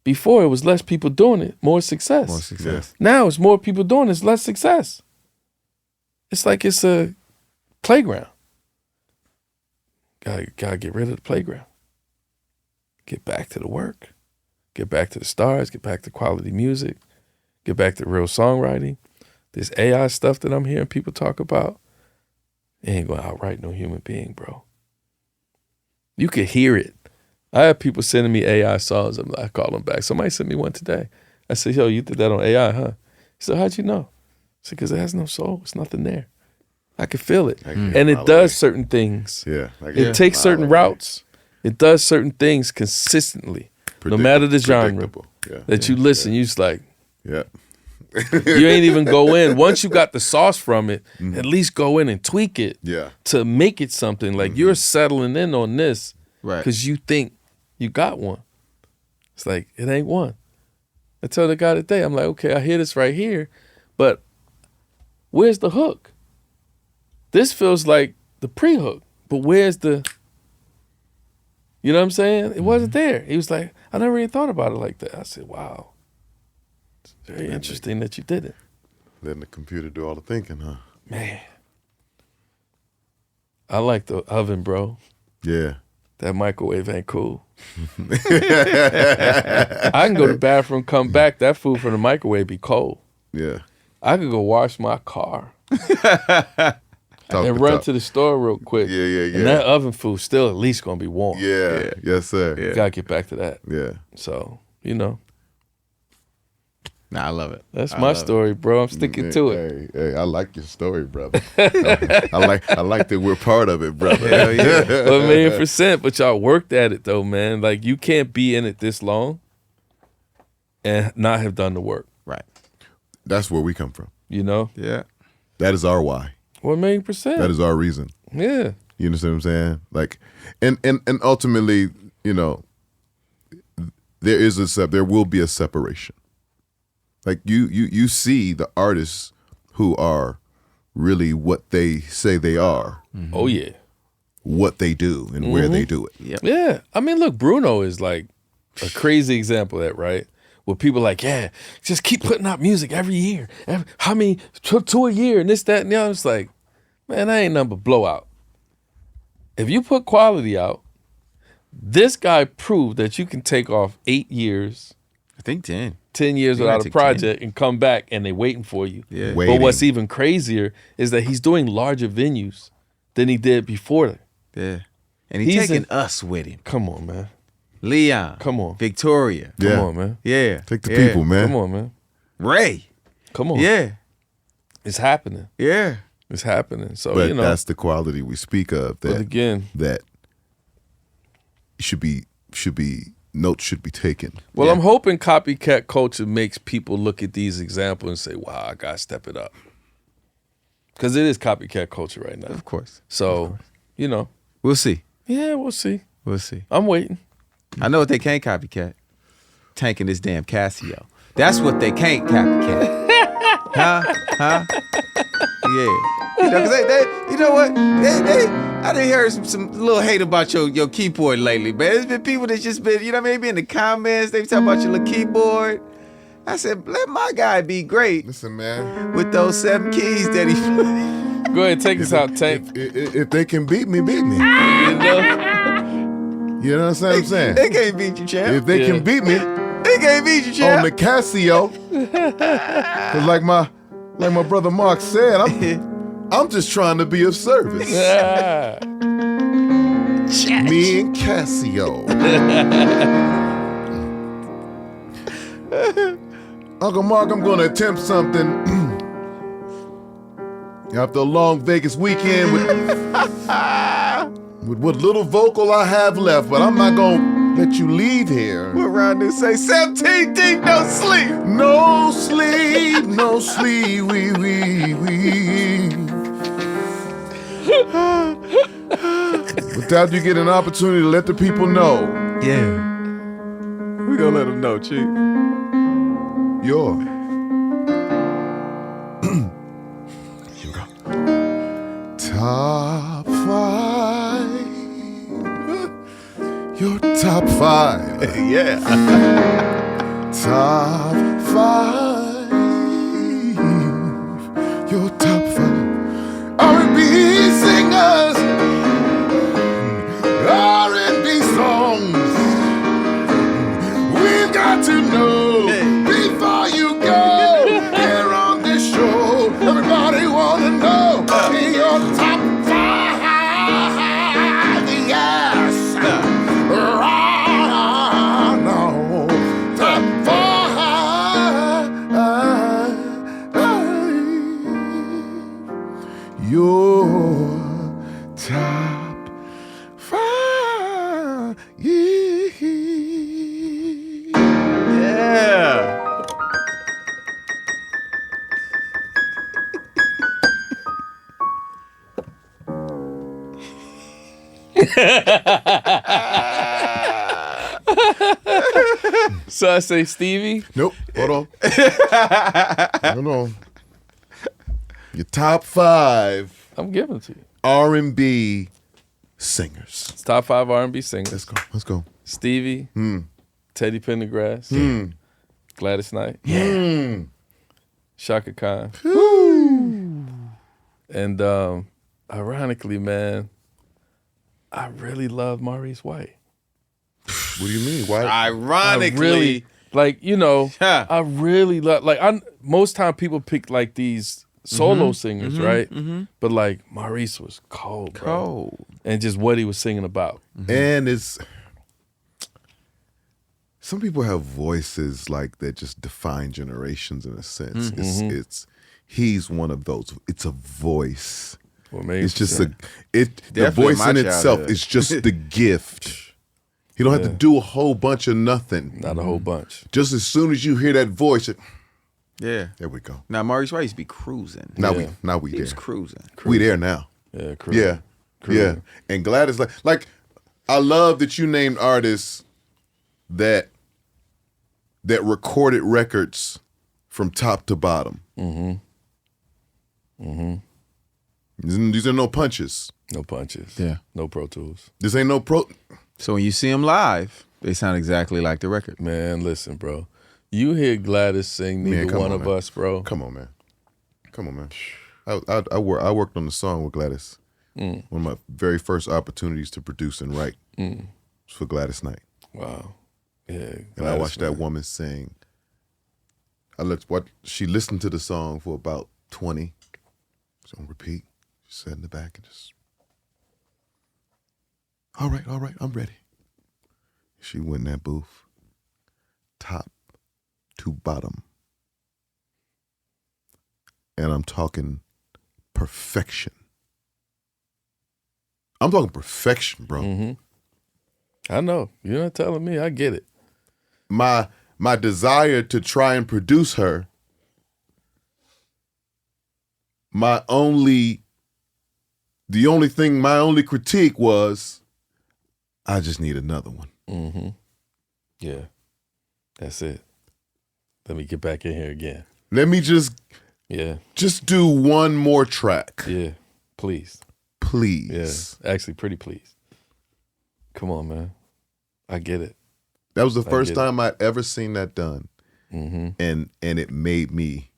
Before, it was less people doing it, more success. More success. Now, it's more people doing it, it's less success. It's like it's a playground. Gotta get rid of the playground. Get back to the work. Get back to the stars. Get back to quality music. Get back to real songwriting. This AI stuff that I'm hearing people talk about, it ain't gonna outright no human being, bro. You could hear it. I have people sending me AI songs. I call them back. Somebody sent me one today. I said, yo, you did that on AI, huh? He said, how'd you know? I said, because it has no soul. It's nothing there. I can feel it. And it does certain things. Yeah. It takes certain routes. It does certain things consistently. No matter the genre that you listen, you just like, yeah. You ain't even go in. Once you got the sauce from it, at least go in and tweak it to make it something. Like you're settling in on this because you think you got one. It's like, it ain't one. I told the guy today, I'm like, okay, I hear this right here, but where's the hook? This feels like the pre-hook, but where's the, you know what I'm saying? It wasn't there. He was like, I never even thought about it like that. I said, wow. It's very interesting that you did it. Letting the computer do all the thinking, huh? Man. I like the oven, bro. Yeah. That microwave ain't cool. I can go to the bathroom, come back, that food from the microwave be cold. Yeah. I could go wash my car and run to the store real quick. Yeah. And that oven food still at least gonna be warm. Yeah. Yes, sir. You gotta get back to that. Yeah. So, you know. Nah, I love it. That's my story, bro. I'm sticking to it. Hey, I like your story, brother. I like that we're part of it, brother. Hell yeah. 1,000,000%. But y'all worked at it though, man. Like you can't be in it this long and not have done the work. Right. That's where we come from. You know? Yeah. That is our why. 1,000,000%. That is our reason. Yeah. You understand what I'm saying? Like, and ultimately, you know, there will be a separation. Like you see the artists who are really what they say they are. Mm-hmm. Oh yeah. What they do and where they do it. Yep. Yeah. I mean, look, Bruno is like a crazy example of that, right? Where people like, yeah, just keep putting out music every year. How many, two a year and this, that, and the other. It's like, man, that ain't nothing but blowout. If you put quality out, this guy proved that you can take off 8 years. I think 10. 10 years without a project and come back and they waiting for you. Yeah. But what's even crazier is that he's doing larger venues than he did before. Yeah. And he's taking us with him. Come on, man. Leon. Come on. Victoria. Come on, man. Yeah. Take the people, man. Come on, man. Ray. Come on. Yeah. It's happening. Yeah. It's happening. So, but you know. that's the quality we speak of. That, but again. That should be notes should be taken. Well, I'm hoping copycat culture makes people look at these examples and say, wow, I got to step it up. Because it is copycat culture right now. Of course. So, you know. We'll see. Yeah, we'll see. We'll see. I'm waiting. I know what they can't copycat. Tanking this damn Casio. That's what they can't copycat. Huh? Yeah. You know, 'cause they you know what? I done heard some little hate about your keyboard lately, man. There's been people that's just been, you know what I mean? Be in the comments, they talk about your little keyboard. I said, let my guy be great Listen, man. with those 7 keys that he Go ahead, take us out, Tank. If they can beat me, beat me. You know? You know what I'm saying? They can't beat you, champ. If they can beat me They can't beat you, on champ. the Casio, 'cause like my brother Mark said, I'm just trying to be of service. Yeah. Me and Casio. Uncle Mark, I'm going to attempt something after a long Vegas weekend with what little vocal I have left, but I'm not going to let you leave here. What Rodney say? 17 deep, no sleep. No sleep, no sleep, Without you get an opportunity to let the people know. Yeah. We gonna let them know, Chief. Your. Here we go. Top 5. Your top 5. Yeah. Top 5. Your top 5. R&B singers. R&B songs. We've got to know before you go here on this show. Everybody wanna know your top 5. Yes. No. Top 5. Your top 5. Yeah. So I say Stevie. Nope. Hold on. Hold on. Your top 5 I'm giving it to you. R&B singers. It's top 5 R&B singers. Let's go. Let's go. Stevie, Teddy Pendergrass, Gladys Knight, Shaka Khan, and ironically, man, I really love Maurice White. What do you mean? Why? Ironically. I really, like, you know, Yeah. I really love, like, most time people pick like these solo singers, right? But like Maurice was cold, bro. Cold. And just what he was singing about. And it's some people have voices like that just define generations in a sense. He's one of those. It's a voice. What It's just the Definitely voice my in itself childhood. is just the gift. You don't have to do a whole bunch of nothing. Not a whole bunch. Just as soon as you hear that voice, Yeah. there we go. Now, Maurice White used to be cruising. Now Yeah. we He was there. cruising. We there now. Yeah, Yeah. Yeah. And Gladys, like I love that you named artists that recorded records from top to bottom. These are no punches. No punches. Yeah. No Pro Tools. This ain't no pro. So when you see them live, they sound exactly like the record. Man, listen, bro. You hear Gladys sing Neither come One on, of man. Us, bro. Come on, man. I worked on the song with Gladys. One of my very first opportunities to produce and write was for Gladys Knight. Wow. Yeah. And I watched that woman sing. She listened to the song for about 20. It's on repeat. She sat in the back and just, all right, I'm ready. She went in that booth, top to bottom. And I'm talking perfection. I'm talking perfection, bro. I know. You're not telling me. I get it. My desire to try and produce her, my only critique was, I just need another one. Yeah. That's it. Let me get back in here again. Let me just do one more track. Yeah. Please. Please. Yeah. Actually, pretty please. Come on, man. I get it. That was the first get it. time I'd ever seen that done. and it made me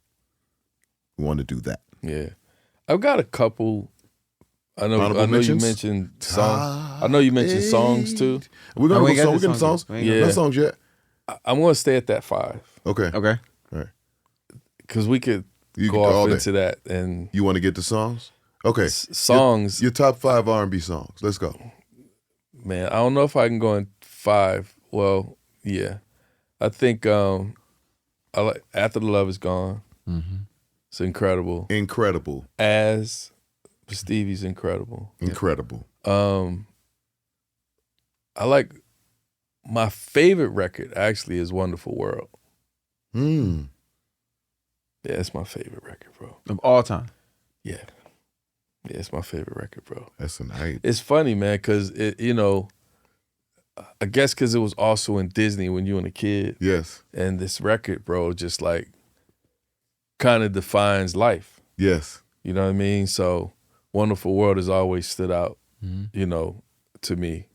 want to do that. Yeah, I've got a couple. I know you mentioned songs. I know you mentioned songs too. We're gonna we go ain't got songs. We're the getting songs. songs. No songs yet. I'm gonna stay at that 5. Okay. Okay. All right. Because we could You go can all off day. into that. And You want to get the songs? Okay. songs, Your top 5 R&B songs. Let's go. man, I don't know if I can go in 5. Well, yeah. I think I like After the Love Is Gone. It's incredible. Incredible. As Stevie's incredible. Incredible. I like my favorite record actually is Wonderful World. Hmm. Yeah, it's my favorite record, bro. Of all time. Yeah. Yeah, it's my favorite record, bro. That's a night. It's funny, man, because it, I guess because it was also in Disney when you were a kid. Yes. And this record, bro, just like kind of defines life. Yes. You know what I mean? So Wonderful World has always stood out, to me.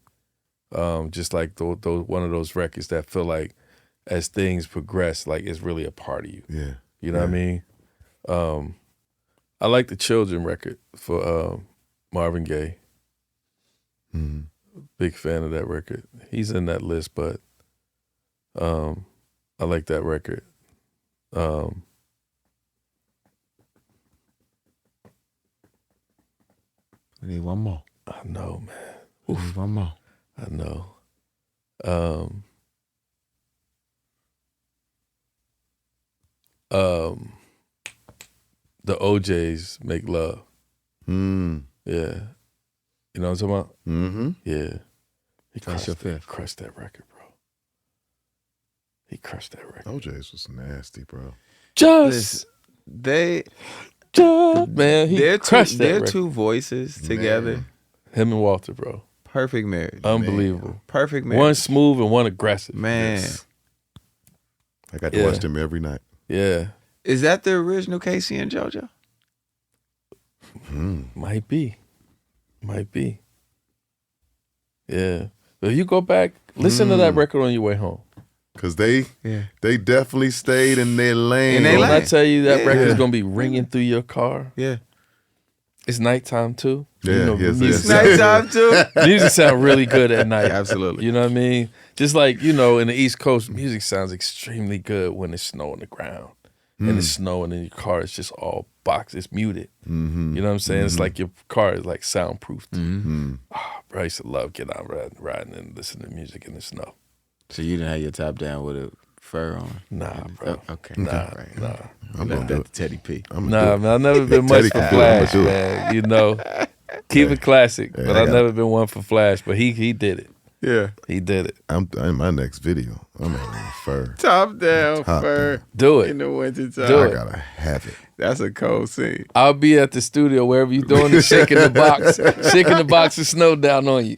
Just like one of those records that feel like as things progress, like it's really a part of you. Yeah. You know what I mean? I like the Children record for Marvin Gaye. Big fan of that record. He's in that list, but I like that record. We need one more. I know, man. We need one more. I know. The OJ's Make Love. Yeah. You know what I'm talking about? Mm-hmm. Yeah. He That's your fifth. crushed that record, bro. He crushed that record. OJ's was nasty, bro. Just Man, he they're crushed that they're record. two voices together. Man. Him and Walter, bro. Perfect marriage. Unbelievable. Perfect marriage. One smooth and one aggressive. Man. Yes. I got to watch them every night. Yeah. Is that the original Casey and JoJo? Might be. Yeah. But if you go back, listen to that record on your way home. Because they definitely stayed in their lane. In their When lane. I tell you that Yeah. record's going to be ringing through your car, Yeah. it's nighttime too. Yeah, yes, music, yes. Nighttime too. music sound really good at night. Absolutely. You know what I mean? Just like, in the East Coast, music sounds extremely good when it's snow on the ground. And it's snowing in your car. It's just all boxed. It's muted. You know what I'm saying? It's like your car is like soundproofed. Bro, I used to love getting out riding and listening to music in the snow. So you didn't have your top down with a fur on? Nah, bro. Okay. Nah. I'm Left gonna do that it. to Teddy P. Nah, man, I've never been much for Teddy, I'ma Flash, do it. man. Keep it classic. But I I've got never been one for Flash. But he did it. Yeah. He did it. I'm in my next video. I'm having a fur. Top down Top fur down. Do it. in the winter time. Do I it. gotta have it. That's a cold scene. I'll be at the studio wherever you're doing the shaking the box of snow down on you.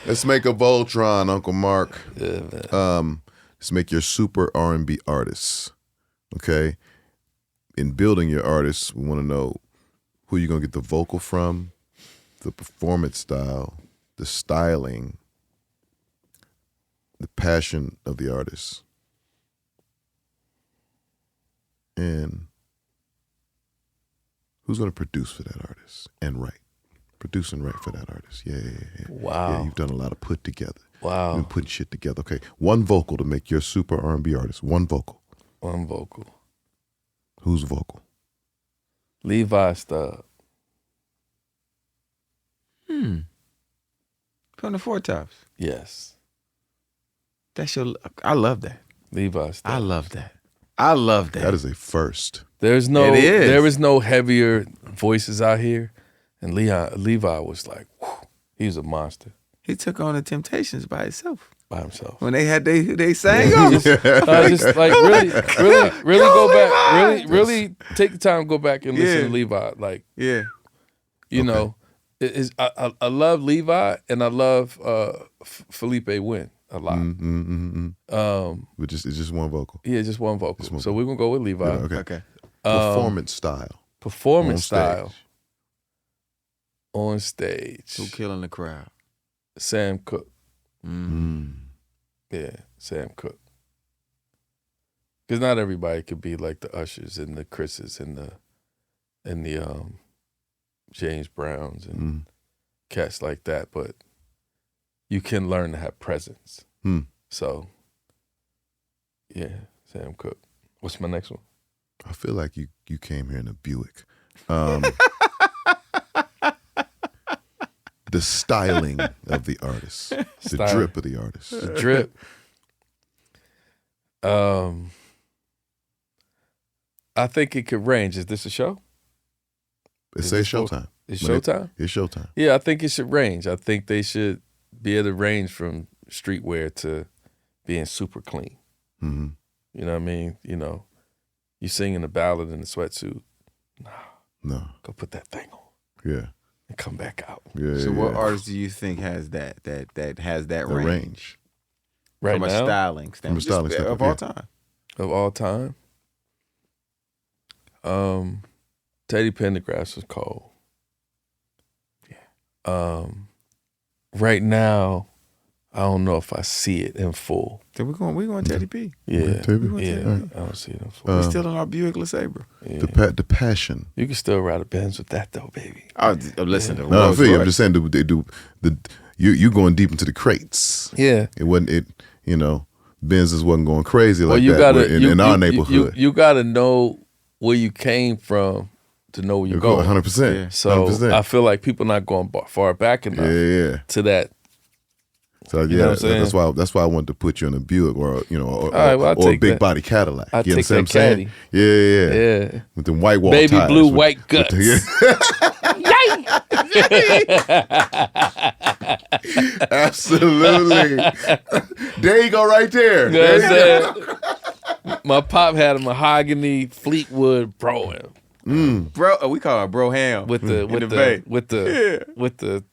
Let's make a Voltron, Uncle Mark. Yeah, man. Let's make your super R&B artists. Okay? In building your artists, we want to know who you're going to get the vocal from, the performance style, the styling, the passion of the artist, and who's going to produce for that artist and write. Produce and write for that artist. Yeah. Wow. Yeah, you've done a lot of put together. Wow. You've been putting shit together. Okay, one vocal to make your super R&B artist. One vocal. One vocal. Who's vocal? Levi Stubb. From the Four Tops. Yes. I love that. Levi Stubb. I love that. I love that. That is a first. There is no heavier voices out here. And Levi was like, whew, he was a monster He took on the Temptations by himself. by himself. When they had they sang them. Just like really go back, really take the time to go back and listen Yeah. to Levi. Like, Yeah. you know, I love Levi and I love Felipe Wynn a lot. But it's just one vocal. Yeah, just one vocal. Just one So we're gonna go with Levi. Yeah, okay. Okay. Performance style. Performance On stage. style on stage. Who killing the crowd? Sam Cooke. Yeah, Sam Cooke. Because not everybody could be like the Ushers and the Chris's and the James Browns and cats like that, but you can learn to have presence. So, yeah, Sam Cooke. What's my next one? I feel like you came here in a Buick. The styling of the artist. The drip of the artist. The drip. I think it could range. Is this a show? It says Showtime. It's Showtime? It's Showtime. Yeah, I think it should range. I think they should be able to range from streetwear to being super clean. Mm-hmm. You know what I mean? You know, you singing a ballad in a sweatsuit. No. Go put that thing on. Yeah. And come back out. Yeah. So what artist do you think has that has that The range? range. Right From now? a styling standpoint. From a styling Just standpoint, of all yeah. time. Of all time? Teddy Pendergrass was cold. Yeah. Right now, I don't know if I see it in full. So we're going Teddy P. Yeah. Teddy? Yeah. I don't see it in full. We're still in our Buick LeSabre. Yeah. The passion. You can still ride a Benz with that though, baby. Oh, listen to No, I feel you. I'm just saying they do you going deep into the crates. Yeah. It wasn't Benz's wasn't going crazy like you that gotta, in our neighborhood. You gotta know where you came from to know where you're going. 100%. Yeah. So 100%. I feel like people not going far back enough Yeah. to that. So You know what I'm saying? that's why I wanted to put you in a Buick or All right, well, I'll or a take big that. body Cadillac. I'll You take understand that what I'm saying? Yeah. Yeah. With them white wall Baby tires. blue, With- white with guts. Absolutely. There you go right there. You know There what I'm saying? My pop had a mahogany Fleetwood Bro Bro, we call it Bro Ham. with the in the Bay. with the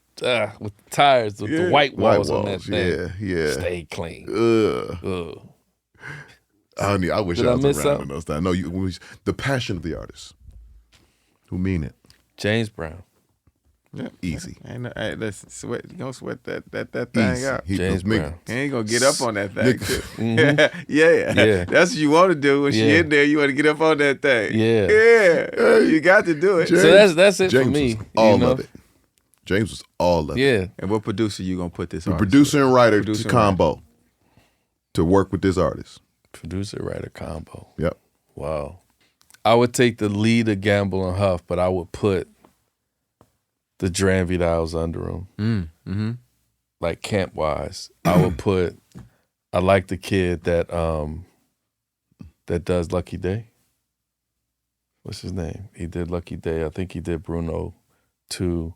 tires with the white walls on that thing. Yeah. Stay clean. Ugh. I wish Did I I was miss around something? in those times. No, the passion of the artist. Who mean it? James Brown. Yeah. Easy. Hey, listen, don't sweat that thing Easy. out. James Brown. He ain't gonna get up on that thing. Nigga. Too. Mhm. Yeah, that's what you want to do when she Yeah. in there. You want to get up on that thing. Yeah. You got to do it. James- So that's it James for me. was all you know? of it. James was all of it. Yeah. And what producer you gonna put this The on? producer and writer Producer and combo to work with this artist. Producer writer combo. Yep. Wow. I would take the lead of Gamble and Huff, but I would put the Dran Vidals under him. Mm-hmm. Like camp wise. I would put I like the kid that does Lucky Day. What's his name? He did Lucky Day. I think he did Bruno too.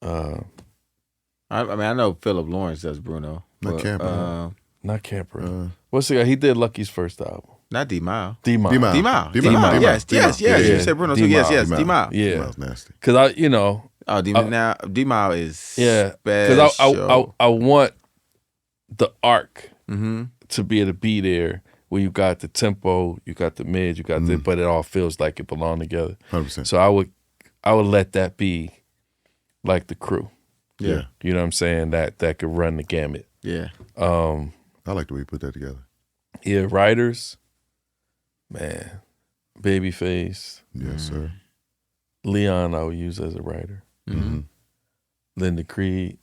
I mean, I know Philip Lawrence does Bruno. Not Camper, Not Camper. What's the guy? He did Lucky's first album. Not D-Mile. D-Mile. D-Mile. D-Mile. D-Mile. Yes. Yeah. You said Bruno too. Yes, D-Mile. D-Mile. Yeah. D-Mile's nasty. Cause Oh, D-Mile is yeah. special. Cause I want the arc Mm-hmm. to be able to be there where you got the tempo, you got the mid, you got the, but it all feels like it belong together. 100%. So I would let that be like the crew. Yeah. You know what I'm saying? That could run the gamut. Yeah. I like the way you put that together. Yeah, writers, man, Babyface, Yes, sir. Leon I would use as a writer. Mm-hmm. Linda Creed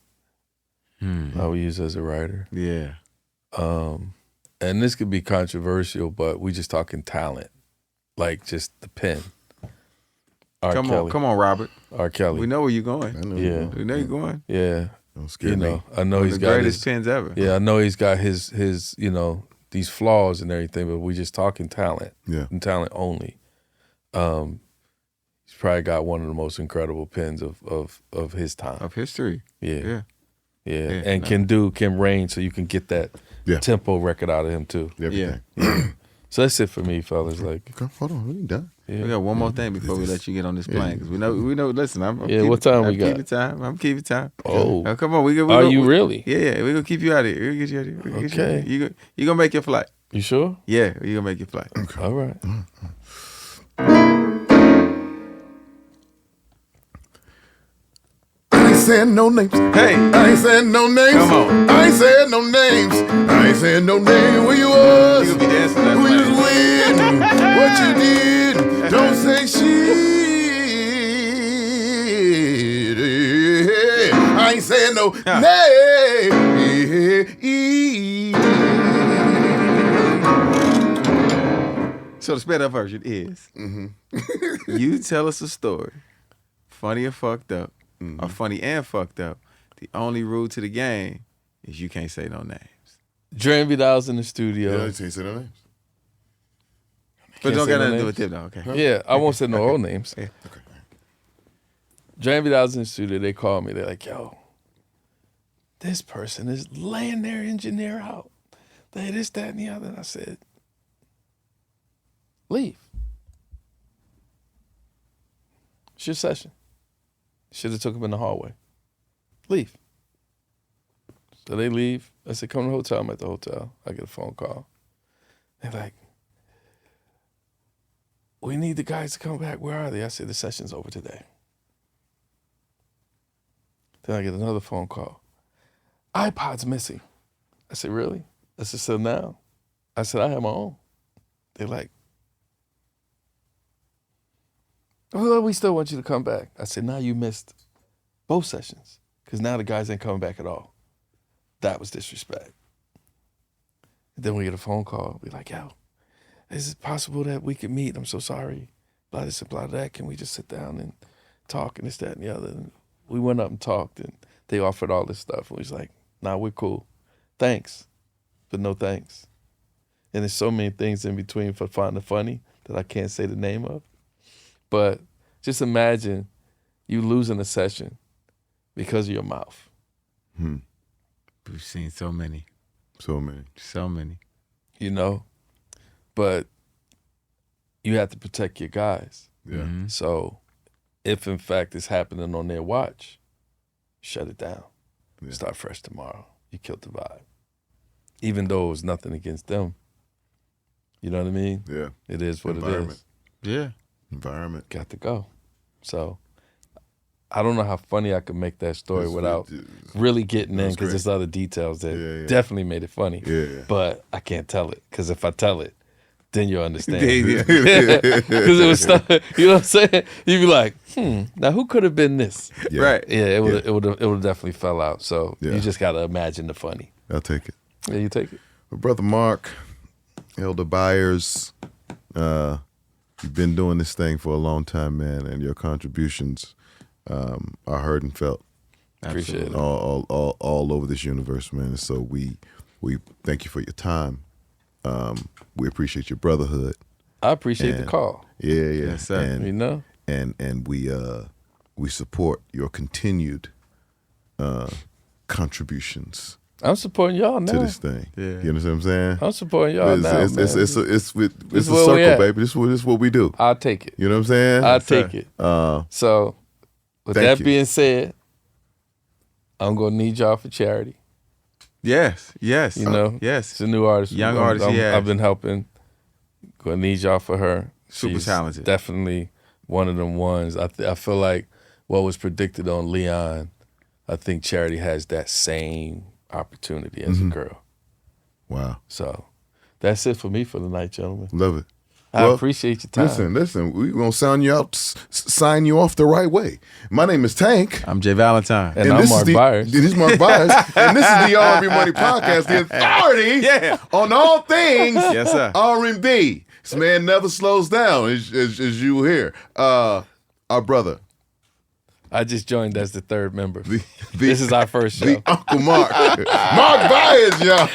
I would use as a writer. Yeah. And this could be controversial, but we just talking talent, like just the pen. Come on, Robert. R. Kelly. We know where you're going. I know. Yeah. We know you're going. Yeah, Don't scare you me. know, I know One he's of the got greatest his, pens ever. yeah, I know he's got his these flaws and everything, but we just talking talent Yeah. and talent only. He's probably got one of the most incredible pens of his time. Of history. Yeah. Yeah. And can range so you can get that Yeah. tempo record out of him too. Everything. So that's it for me, fellas. Like, Okay, hold on. We ain't done. We got one more thing before we let you get on this plane. Because we know. Listen, I'm Yeah, keeping- what time I'm we got? keeping time. I'm keeping time. oh, Come on. We are you really? Yeah. We're gonna keep you out of here. We're gonna get you out of here. We're gonna get you out of Okay. here. You gonna make your flight. You sure? Yeah, you're gonna make your flight. All right. saying no names. Hey. I ain't saying no names. Come on. I ain't saying no names. I ain't saying no name. Where you was? You gonna be dancing that Who you was way. with? What you did? Don't say shit. I ain't saying no name. So the sped up version is you tell us a story, funny or fucked up, or funny and fucked up. The only rule to the game is you can't say no names. Dre and Vidal's in the studio. Yeah, I ain't say no names. But Can't don't say got no nothing to do names? with them, though, okay? Yeah, I won't say no old names. Yeah. Dre and Vidal's in the studio. They call me. They're like, yo, this person is laying their engineer out. They this, that, and the other. And I said, leave. It's your session. Should have took him in the hallway. Leave. So they leave. I said, come to the hotel. I'm at the hotel. I get a phone call. They're like, we need the guys to come back. Where are they? I said, the session's over today. Then I get another phone call. iPod's missing. I said, really? I said, so now? I said, I have my own. They're like, well, we still want you to come back. I said, now you missed both sessions because now the guys ain't coming back at all. That was disrespect. And then we get a phone call. We're like, yo, is it possible that we could meet? I'm so sorry. Blah this and blah that. Can we just sit down and talk and this, that, and the other? And we went up and talked and they offered all this stuff. And we was like, nah, we're cool. Thanks, but no thanks. And there's so many things in between for finding funny that I can't say the name of. But just imagine you losing a session because of your mouth. We've seen so many. So many. So many. You know? But you have to protect your guys. Yeah. So if in fact it's happening on their watch, shut it down. Yeah. Start fresh tomorrow. You killed the vibe. Even though it was nothing against them. You know what I mean? Yeah. It is what it Environment. is. Yeah. Environment. Got to go. So I don't know how funny I could make that story without really getting in, because there's other details that definitely made it funny. Yeah. But I can't tell it, because if I tell it, then you'll understand. Yeah. Because it was stuff, you know what I'm saying? You'd be like, now who could have been this? Yeah. Right. Yeah, it would definitely fell out. So Yeah. you just got to imagine the funny. I'll take it. Yeah, you take it. Well, Brother Marc, Elder Byers, you've been doing this thing for a long time, man, and your contributions are heard and felt. Appreciate it. All over this universe, man. And so we thank you for your time. We appreciate your brotherhood. I appreciate the call. Yeah. Yes, sir. And, You know? and we support your continued contributions I'm supporting y'all now. to this thing. Yeah. You understand what I'm saying? I'm supporting y'all now, It's man. a where circle, we at. baby. This is what we do. I'll take it. You know what I'm saying? I'll take it. Uh, So, with Thank that you. being said, I'm going to need y'all for charity. Yes. You know? Yes. It's a new artist. Young artist, yeah. I've been helping. Going to need y'all for her. Super She's talented. Definitely one of them ones. I feel like what was predicted on Leon, I think Charity has that same opportunity as a girl. wow. So, that's it for me for the night, gentlemen. Love it. I Well, appreciate your time. Listen, we're going to sign you off the right way. My name is Tank. I'm J Valentine. And I'm this Marc is Byers. This is Marc Byers. And this is the R&B Money Podcast, the authority on all things Yes, sir. R&B. This man never slows down, as you will hear. Our brother, I just joined as the third member. This is our first show. the Uncle Marc. Marc Byers, y'all.